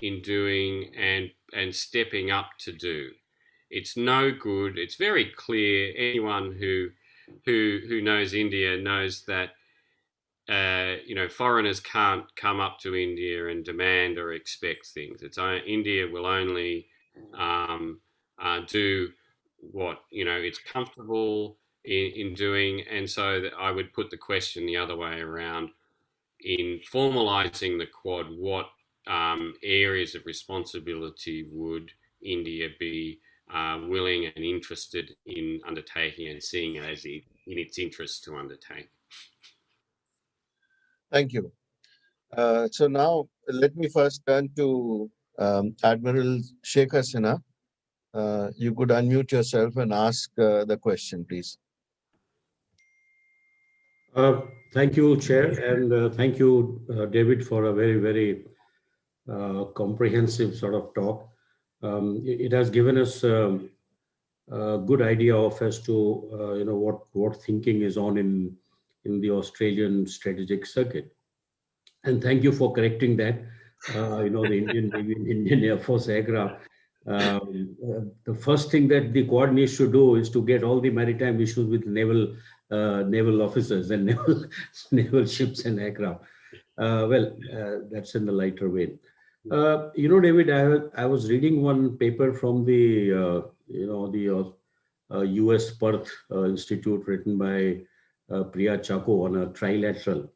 in doing and stepping up to do? It's no good. It's very clear. Anyone who knows India knows that foreigners can't come up to India and demand or expect things. India will only do what it's comfortable in doing, and so that I would put the question the other way around. In formalizing the Quad, what areas of responsibility would India be willing and interested in undertaking and seeing it as in its interest to undertake? Thank you. So now let me first turn to Admiral Shekhar Sinha. You could unmute yourself and ask the question, please. Thank you, Chair, and thank you, David, for a very, very comprehensive sort of talk. It has given us a good idea of as to what thinking is on in the Australian strategic circuit. And thank you for correcting that. The Indian Navy and Indian Air Force aircraft. The first thing that the Quad needs to do is to get all the maritime issues with naval officers and naval ships and aircraft. That's in the lighter vein. David, I was reading one paper from the U.S. Perth Institute written by Priya Chako on a trilateral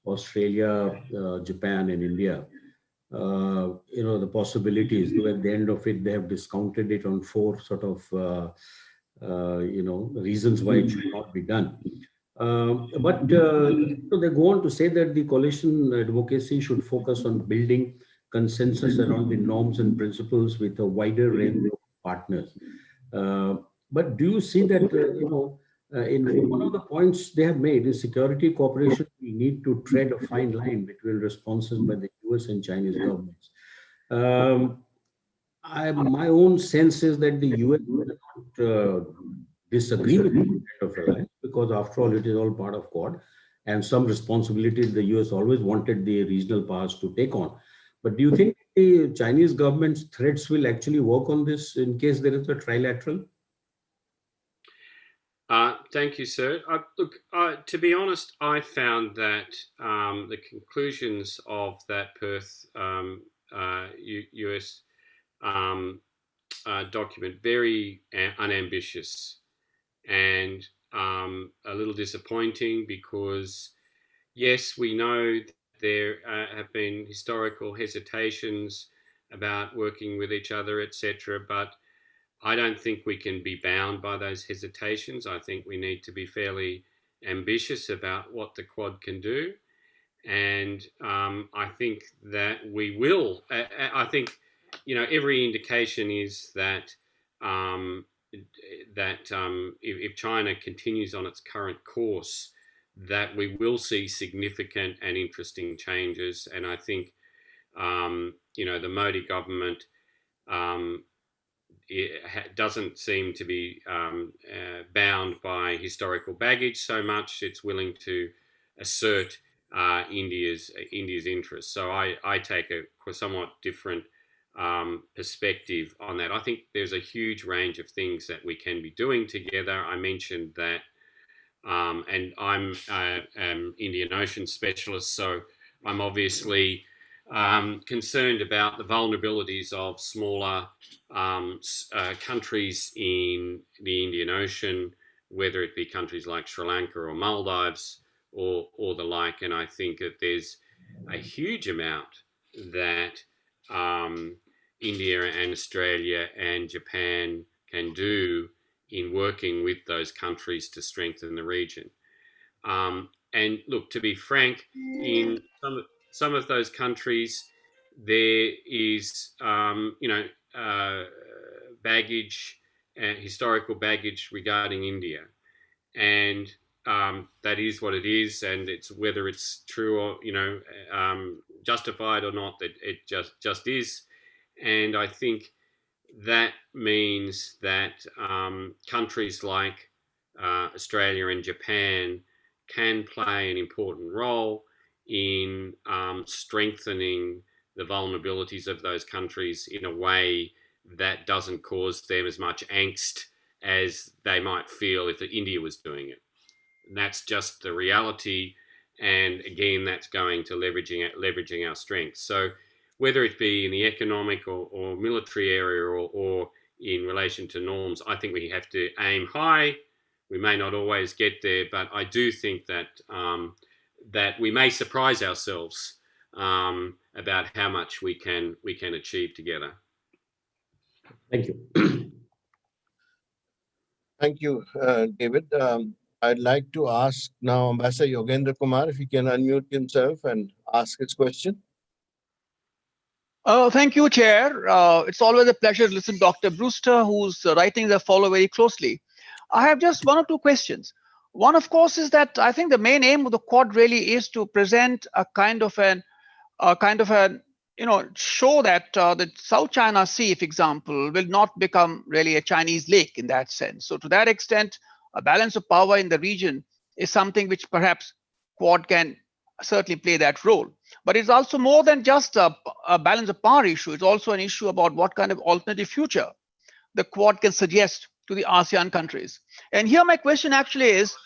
Australia, Japan, and India. The possibilities. Though at the end of it, they have discounted it on 4 sort of reasons why it should not be done. But they go on to say that the coalition advocacy should focus on building consensus around the norms and principles with a wider range of partners. But do you see that, in one of the points they have made is security cooperation, we need to tread a fine line between responses by the US and Chinese governments. My own sense is that the US will not disagree with this kind of alliance, because after all, it is all part of Quad, and some responsibilities the US always wanted the regional powers to take on. But do you think the Chinese government's threats will actually work on this in case there is a trilateral? Thank you, sir. Look, to be honest, I found that the conclusions of that Perth US document very unambitious and a little disappointing, because yes, we know there have been historical hesitations about working with each other, etc., but I don't think we can be bound by those hesitations. I think we need to be fairly ambitious about what the Quad can do, and I think that we will. I think every indication is that if China continues on its current course, that we will see significant and interesting changes. And I think the Modi government doesn't seem to be bound by historical baggage so much. It's willing to assert India's interests. So I take a somewhat different perspective on that. I think there's a huge range of things that we can be doing together. I mentioned that, and I'm an Indian Ocean specialist, so I'm obviously concerned about the vulnerabilities of smaller countries in the Indian Ocean, whether it be countries like Sri Lanka or Maldives or the like. And I think that there's a huge amount that India and Australia and Japan can do in working with those countries to strengthen the region. And look, to be frank, in some of those countries, there is, baggage, historical baggage regarding India, and that is what it is. And it's whether it's true or justified or not, that it just is. And I think that means that countries like Australia and Japan can play an important role in strengthening the vulnerabilities of those countries in a way that doesn't cause them as much angst as they might feel if India was doing it. And that's just the reality. And again, that's going to leveraging our strengths. So whether it be in the economic or military area or in relation to norms, I think we have to aim high. We may not always get there, but I do think that that we may surprise ourselves about how much we can achieve together. Thank you. Thank you, David. I'd like to ask now Ambassador Yogendra Kumar if he can unmute himself and ask his question. Thank you, Chair. It's always a pleasure to listen to Dr. Brewster, whose writings I follow very closely. I have just one or two questions. One, of course, is that I think the main aim of the Quad really is to present a kind of show that the South China Sea, for example, will not become really a Chinese lake in that sense. So to that extent, a balance of power in the region is something which perhaps Quad can certainly play that role. But it's also more than just a balance of power issue. It's also an issue about what kind of alternative future the Quad can suggest to the ASEAN countries. And here my question actually is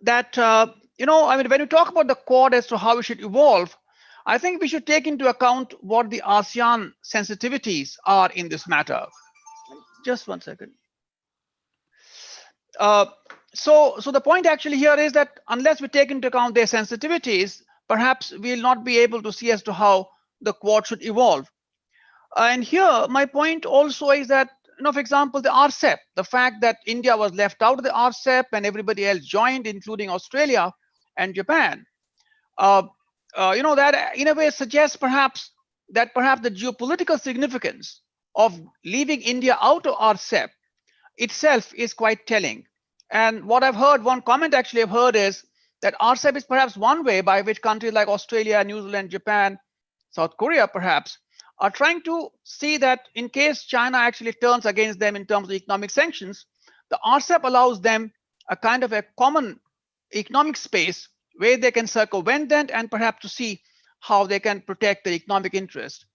that, when we talk about the Quad as to how it should evolve, I think we should take into account what the ASEAN sensitivities are in this matter. Just one second. So the point actually here is that unless we take into account their sensitivities, perhaps we'll not be able to see as to how the Quad should evolve. And here, my point also is that, for example, the RCEP, the fact that India was left out of the RCEP and everybody else joined, including Australia and Japan, that in a way suggests perhaps the geopolitical significance of leaving India out of RCEP itself is quite telling. And what I've heard, one comment actually I've heard is that RCEP is perhaps one way by which countries like Australia, New Zealand, Japan, South Korea perhaps are trying to see that in case China actually turns against them in terms of economic sanctions, the RCEP allows them a kind of a common economic space where they can circumvent that and perhaps to see how they can protect their economic interest.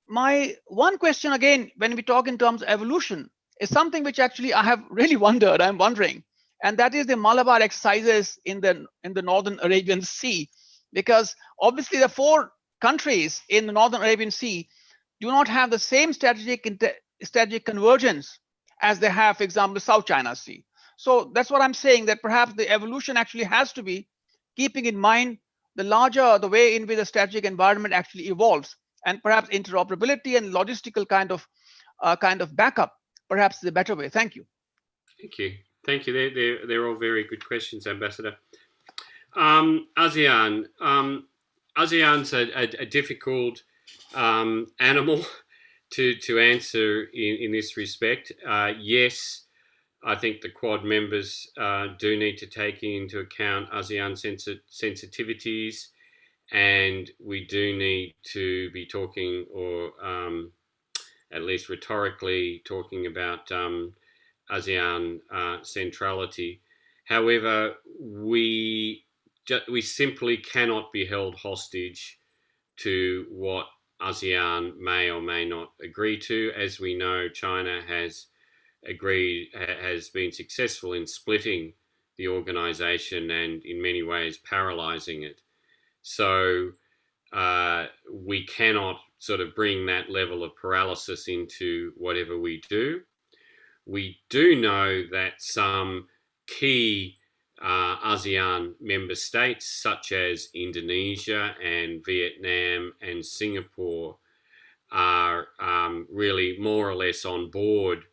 My one question again, when we talk in terms of evolution, is something which actually I have really wondered, I'm wondering, and that is the Malabar exercises in the Northern Arabian Sea, because obviously the four countries in the Northern Arabian Sea do not have the same strategic convergence as they have, for example, the South China Sea. So that's what I'm saying, that perhaps the evolution actually has to be keeping in mind the way in which the strategic environment actually evolves, and perhaps interoperability and logistical kind of backup perhaps is a better way. Thank you. Thank you. They're all very good questions, Ambassador. ASEAN. ASEAN's a difficult animal to answer in this respect. Yes, I think the Quad members do need to take into account ASEAN sensitivities, and we do need to be talking, or at least rhetorically talking about ASEAN centrality. However, we simply cannot be held hostage to what ASEAN may or may not agree to. As we know, China has been successful in splitting the organization and in many ways paralyzing it. So we cannot sort of bring that level of paralysis into whatever we do. We do know that some key ASEAN member states, such as Indonesia and Vietnam and Singapore, are really more or less on board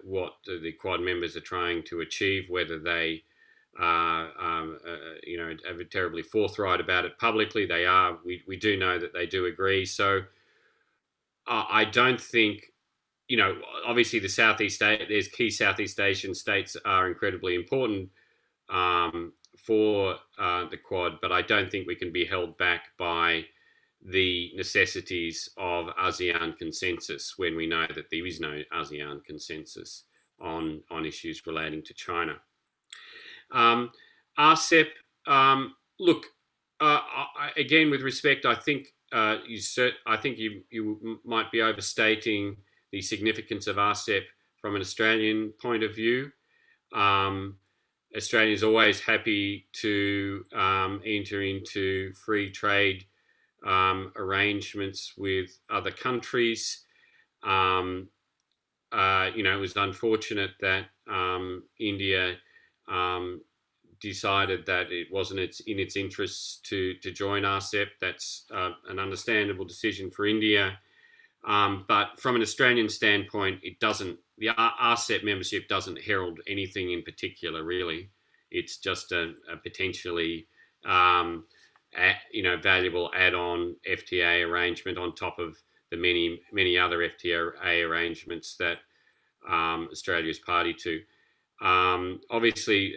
what the Quad members are trying to achieve. Whether they are terribly forthright about it publicly, they are. We do know that they do agree. So I don't think, obviously there's key Southeast Asian states are incredibly important for the Quad, but I don't think we can be held back by the necessities of ASEAN consensus when we know that there is no ASEAN consensus on issues relating to China. RCEP, look, again, with respect, I think you might be overstating the significance of RCEP from an Australian point of view. Australia is always happy to enter into free trade arrangements with other countries. It was unfortunate that India decided that it wasn't in its interests to join RCEP. That's an understandable decision for India. But from an Australian standpoint, the RCEP membership doesn't herald anything in particular, really. It's just a potentially valuable add-on FTA arrangement on top of the many, many other FTA arrangements that Australia is party to. Obviously,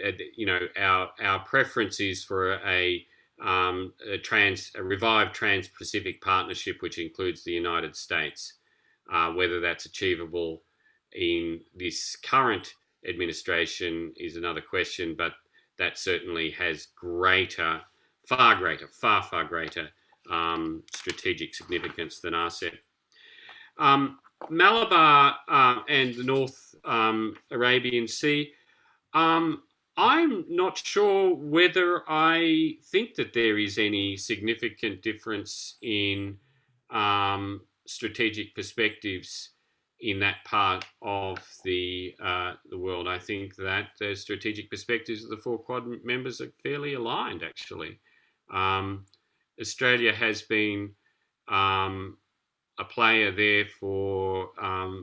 our preference is for a revived Trans-Pacific partnership, which includes the United States. Whether that's achievable in this current administration is another question, but that certainly has far greater strategic significance than RCEP. Malabar and the North Arabian Sea. I'm not sure whether I think that there is any significant difference in strategic perspectives in that part of the world. I think that the strategic perspectives of the four Quad members are fairly aligned, actually. Australia has been a player there for,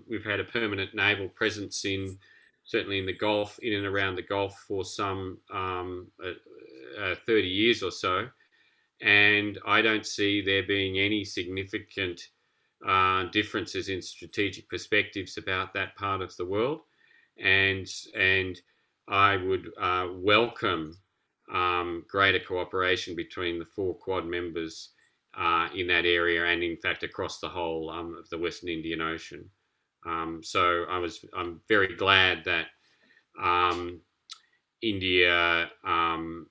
we've had a permanent naval presence certainly in the Gulf, in and around the Gulf for some 30 years or so. And I don't see there being any significant differences in strategic perspectives about that part of the world. And I would welcome greater cooperation between the 4 Quad members in that area, and in fact across the whole of the Western Indian Ocean. So I'm very glad that India,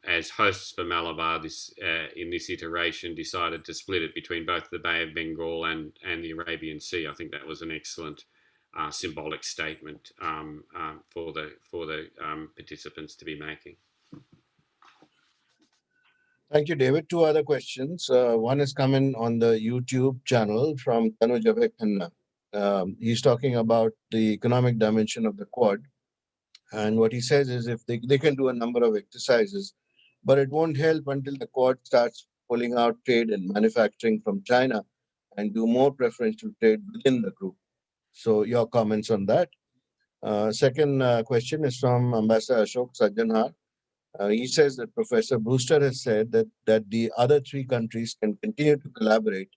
as hosts for Malabar in this iteration, decided to split it between both the Bay of Bengal and the Arabian Sea. I think that was an excellent symbolic statement for the participants to be making. Thank you, David. 2 other questions. One is coming on the YouTube channel from Geographic. He's talking about the economic dimension of the Quad. And what he says is if they can do a number of exercises, but it won't help until the Quad starts pulling out trade and manufacturing from China and do more preferential trade within the group. So your comments on that. Second question is from Ambassador Ashok Sajjanhar. He says that Professor Brewster has said that the other 3 countries can continue to collaborate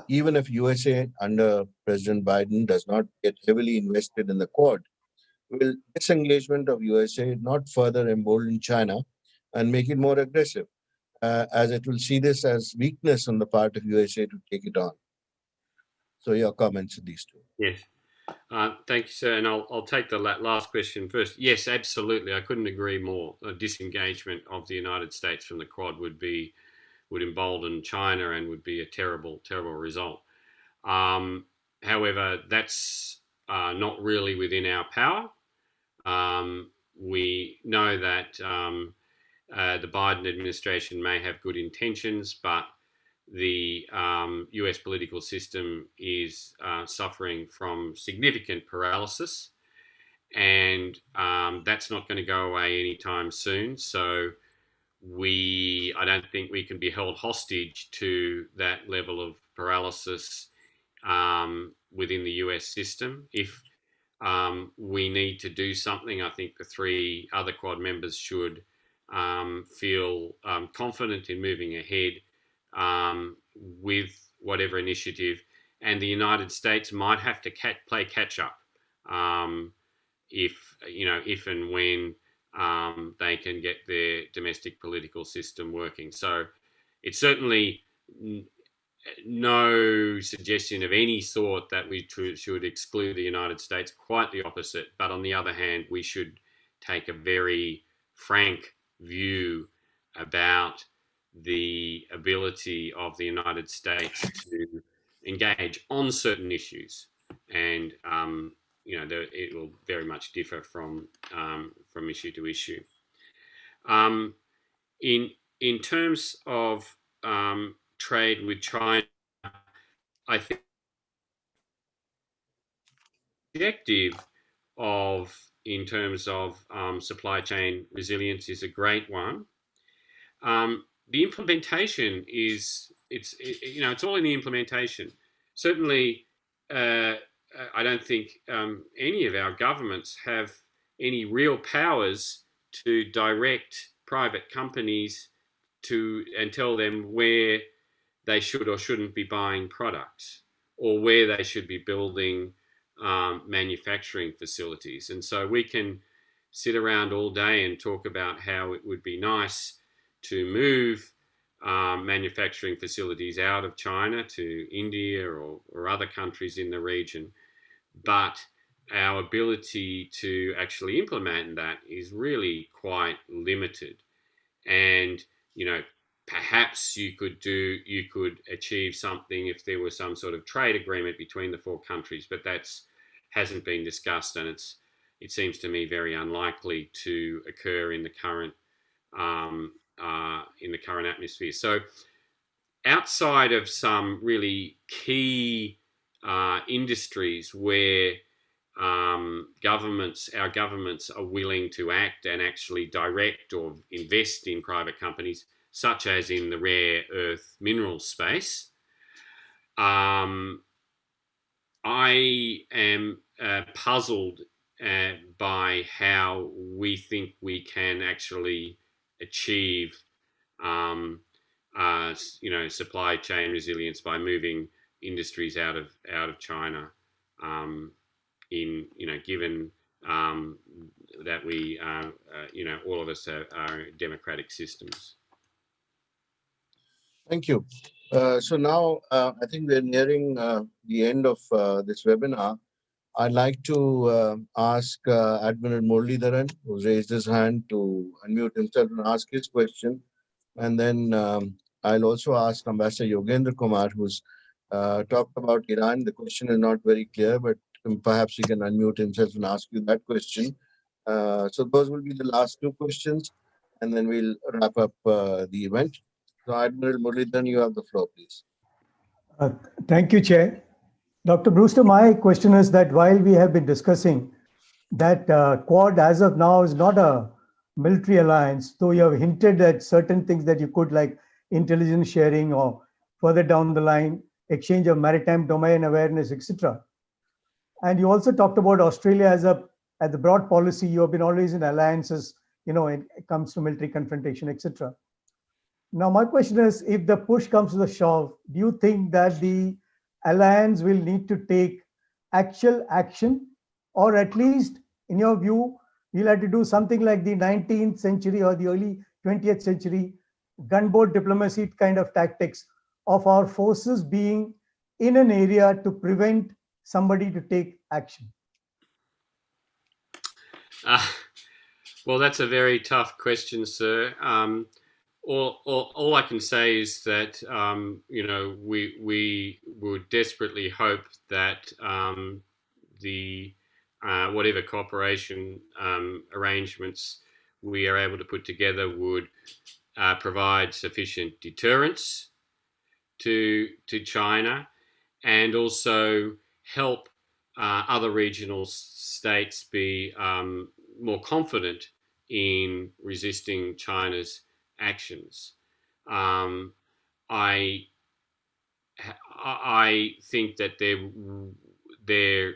even if USA under President Biden does not get heavily invested in the Quad. Will disengagement of USA not further embolden China and make it more aggressive, as it will see this as weakness on the part of USA to take it on? So your comments on these 2. Yes. Thank you, sir. And I'll take the last question first. Yes, absolutely. I couldn't agree more. A disengagement of the United States from the Quad would embolden China and would be a terrible, terrible result. However, that's not really within our power. We know that the Biden administration may have good intentions, but the US political system is suffering from significant paralysis, and that's not going to go away anytime soon. So I don't think we can be held hostage to that level of paralysis within the US system. If we need to do something, I think the 3 other Quad members should feel confident in moving ahead with whatever initiative, and the United States might have to play catch up if and when they can get their domestic political system working. So it's certainly no suggestion of any sort that we should exclude the United States, quite the opposite. But on the other hand, we should take a very frank view about the ability of the United States to engage on certain issues, and it will very much differ from issue to issue. In terms of trade with China, I think the objective in terms of supply chain resilience is a great one. The implementation it's all in the implementation. Certainly, I don't think any of our governments have any real powers to direct private companies and tell them where they should or shouldn't be buying products, or where they should be building manufacturing facilities. And so we can sit around all day and talk about how it would be nice to move manufacturing facilities out of China to India or other countries in the region. But our ability to actually implement that is really quite limited. And, perhaps you could achieve something if there was some sort of trade agreement between the 4 countries, but hasn't been discussed, and it seems to me very unlikely to occur in the current atmosphere. So outside of some really key industries where our governments are willing to act and actually direct or invest in private companies, such as in the rare earth minerals space. I am puzzled by how we think we can actually achieve, supply chain resilience by moving industries out of China. Given that we, all of us are democratic systems. Thank you. So now I think we're nearing the end of this webinar. I'd like to ask Admiral Muralidharan, who's raised his hand, to unmute himself and ask his question. And then I'll also ask Ambassador Yogendra Kumar, who's talked about Iran. The question is not very clear, but perhaps he can unmute himself and ask you that question. So those will be the last two questions, and then we'll wrap up the event. So Admiral Muralidharan, you have the floor, please. Thank you, Chair. Dr. Brewster, my question is that while we have been discussing that Quad as of now is not a military alliance, though you have hinted at certain things that you could, like intelligence sharing or further down the line, exchange of maritime domain awareness, etc. And you also talked about Australia as the broad policy. You have been always in alliances, when it comes to military confrontation, etc. Now, my question is, if the push comes to the shove, do you think that the alliance will need to take actual action, or at least, in your view, we'll have to do something like the 19th century or the early 20th century gunboat diplomacy kind of tactics of our forces being in an area to prevent somebody to take action? Well, that's a very tough question, sir. All I can say is that we would desperately hope that the whatever cooperation arrangements we are able to put together would provide sufficient deterrence to China, and also help other regional states be more confident in resisting China's actions. I think that there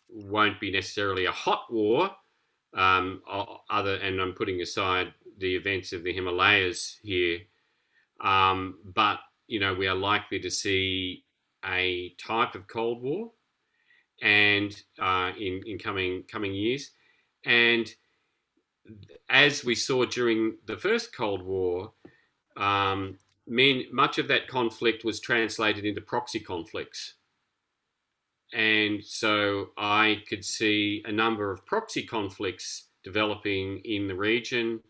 won't be necessarily a hot war, and I'm putting aside the events of the Himalayas here, but we are likely to see a type of Cold War, and in coming years, and as we saw during the first Cold War, much of that conflict was translated into proxy conflicts. And so I could see a number of proxy conflicts developing in the region,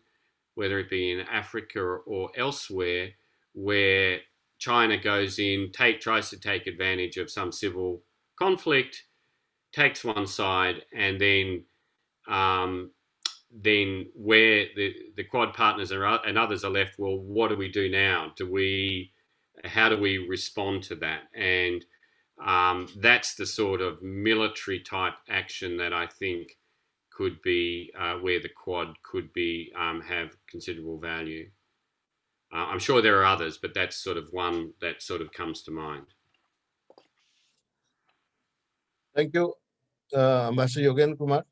whether it be in Africa or elsewhere, where China goes in, tries to take advantage of some civil conflict, takes one side, and then where the Quad partners and others are left, well, what do we do now? How do we respond to that? And that's the sort of military type action that I think could be where the Quad could be have considerable value. I'm sure there are others, but that's sort of one that sort of comes to mind. Thank you. Ambassador Yogendra Kumar.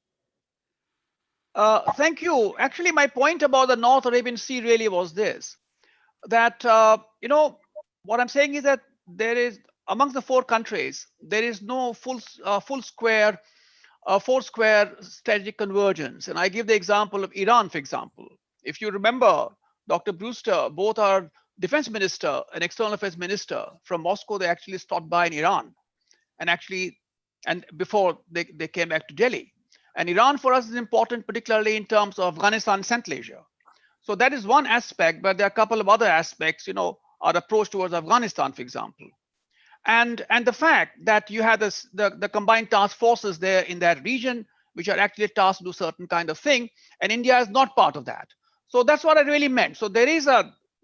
Thank you. Actually, my point about the North Arabian Sea really was this, that, what I'm saying is that there is, amongst the four countries, there is no four square strategic convergence. And I give the example of Iran, for example. If you remember, Dr. Brewster, both our defense minister and external affairs minister from Moscow, they actually stopped by in Iran, and before they came back to Delhi. And Iran for us is important, particularly in terms of Afghanistan and Central Asia. So that is one aspect, but there are a couple of other aspects, our approach towards Afghanistan, for example. And the fact that you have the combined task forces there in that region, which are actually tasked to do certain kind of thing, and India is not part of that. So that's what I really meant. So there is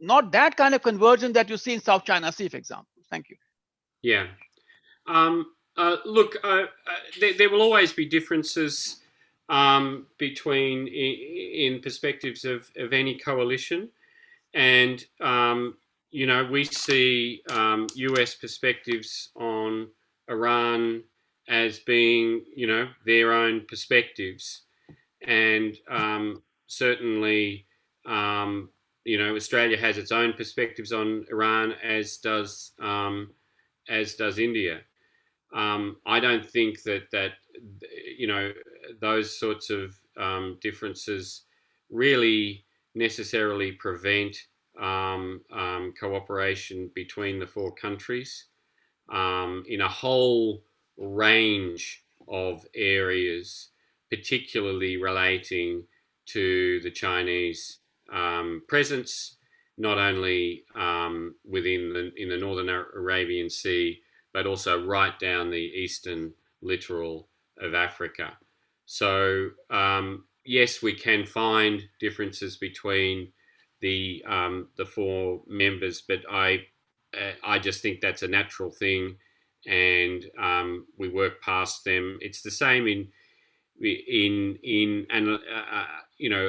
not that kind of convergence that you see in South China Sea, for example. Thank you. Yeah. Look, there will always be differences between in perspectives of any coalition, And we see US perspectives on Iran as being, their own perspectives, and certainly, Australia has its own perspectives on Iran, as does India. I don't think that those sorts of differences really necessarily prevent cooperation between the four countries in a whole range of areas, particularly relating to the Chinese presence, not only within in the northern Arabian Sea, but also right down the eastern littoral of Africa. So yes, we can find differences between the four members, but I just think that's a natural thing, and we work past them. It's the same in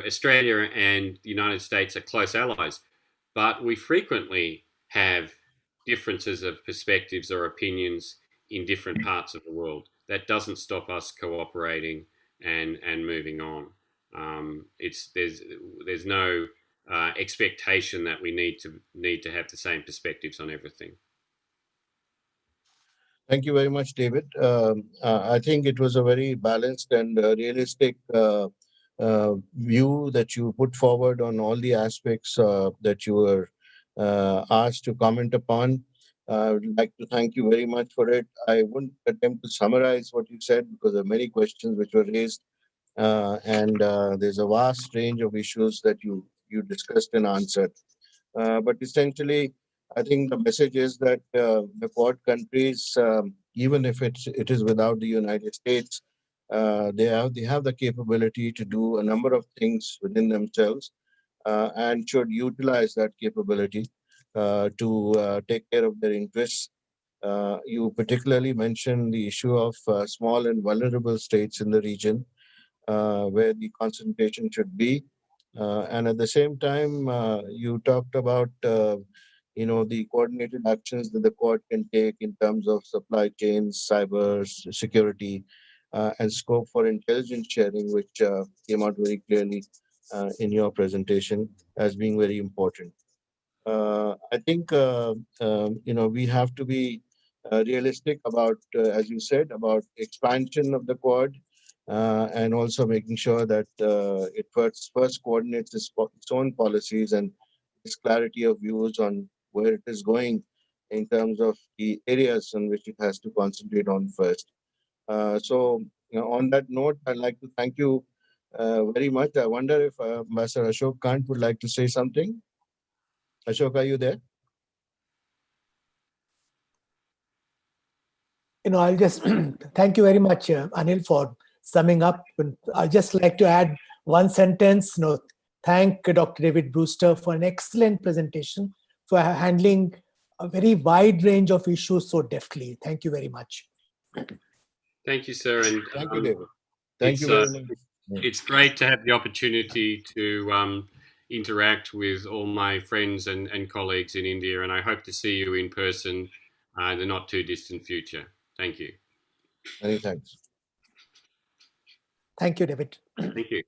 Australia and the United States are close allies, but we frequently have differences of perspectives or opinions in different parts of the world. That doesn't stop us cooperating and moving on. There's no expectation that we need to have the same perspectives on everything. Thank you very much, David. I think it was a very balanced and realistic view that you put forward on all the aspects that you were asked to comment upon. I would like to thank you very much for it. I wouldn't attempt to summarize what you said because there are many questions which were raised, and there's a vast range of issues that you discussed and answered. But essentially, I think the message is that the Quad countries, even if it is without the United States, they have the capability to do a number of things within themselves, and should utilize that capability to take care of their interests. You particularly mentioned the issue of small and vulnerable states in the region, where the concentration should be. And at the same time, you talked about the coordinated actions that the Quad can take in terms of supply chains, cyber security, and scope for intelligence sharing, which came out very clearly in your presentation as being very important. I think we have to be realistic about, as you said, about expansion of the Quad, and also making sure that it first coordinates its own policies and its clarity of views on where it is going in terms of the areas on which it has to concentrate on first. So, on that note, I'd like to thank you very much. I wonder if Master Ashok Kant would like to say something. Ashok, are you there? I'll just thank you very much, Anil, for summing up. I'd just like to add one sentence. Thank Dr. David Brewster for an excellent presentation, for handling a very wide range of issues so deftly. Thank you very much. Thank you, sir. And thank you, David. Thank you very much. It's great to have the opportunity to interact with all my friends and colleagues in India, and I hope to see you in person in the not too distant future. Thank you. Many thanks. Thank you, David. Thank you.